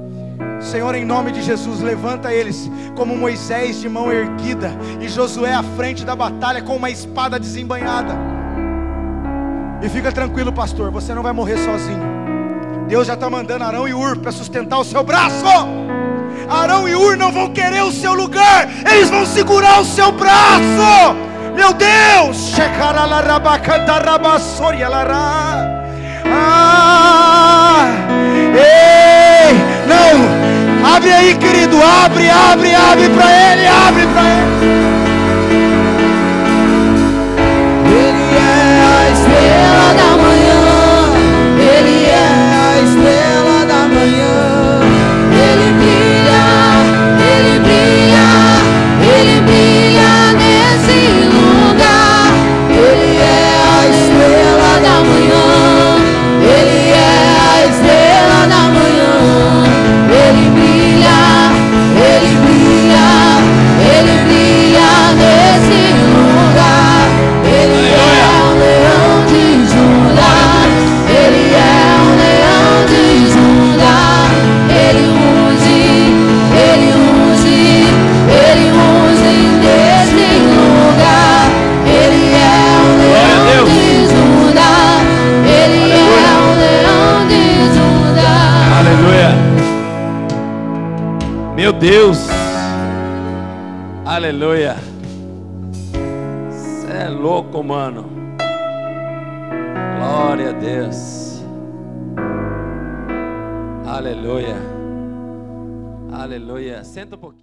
Senhor, em nome de Jesus, levanta eles como Moisés de mão erguida e Josué à frente da batalha com uma espada desembainhada. E fica tranquilo, pastor, você não vai morrer sozinho. Deus já está mandando Arão e Ur para sustentar o seu braço. Arão e Ur não vão querer o seu lugar, eles vão segurar o seu braço. Meu Deus! Ei! Não! Abre aí, querido, abre para ele, abre para ele. Ele é a estrela da manhã, Ele é a estrela da manhã. Ele brilha, Ele brilha, Ele brilha nesse lugar. Ele é a estrela da manhã, Ele é a estrela da manhã. Ele brilha, Ele brilha, Ele brilha nesse lugar. Ele é o leão de Judá, Ele é o leão de Judá. Ele unge, Ele unge, Ele unge nesse lugar. Ele é o leão de Judá, Ele é o leão de Judá. Aleluia. Meu Deus, aleluia. Cê é louco, mano. Glória a Deus. Aleluia. Aleluia. Senta um pouquinho.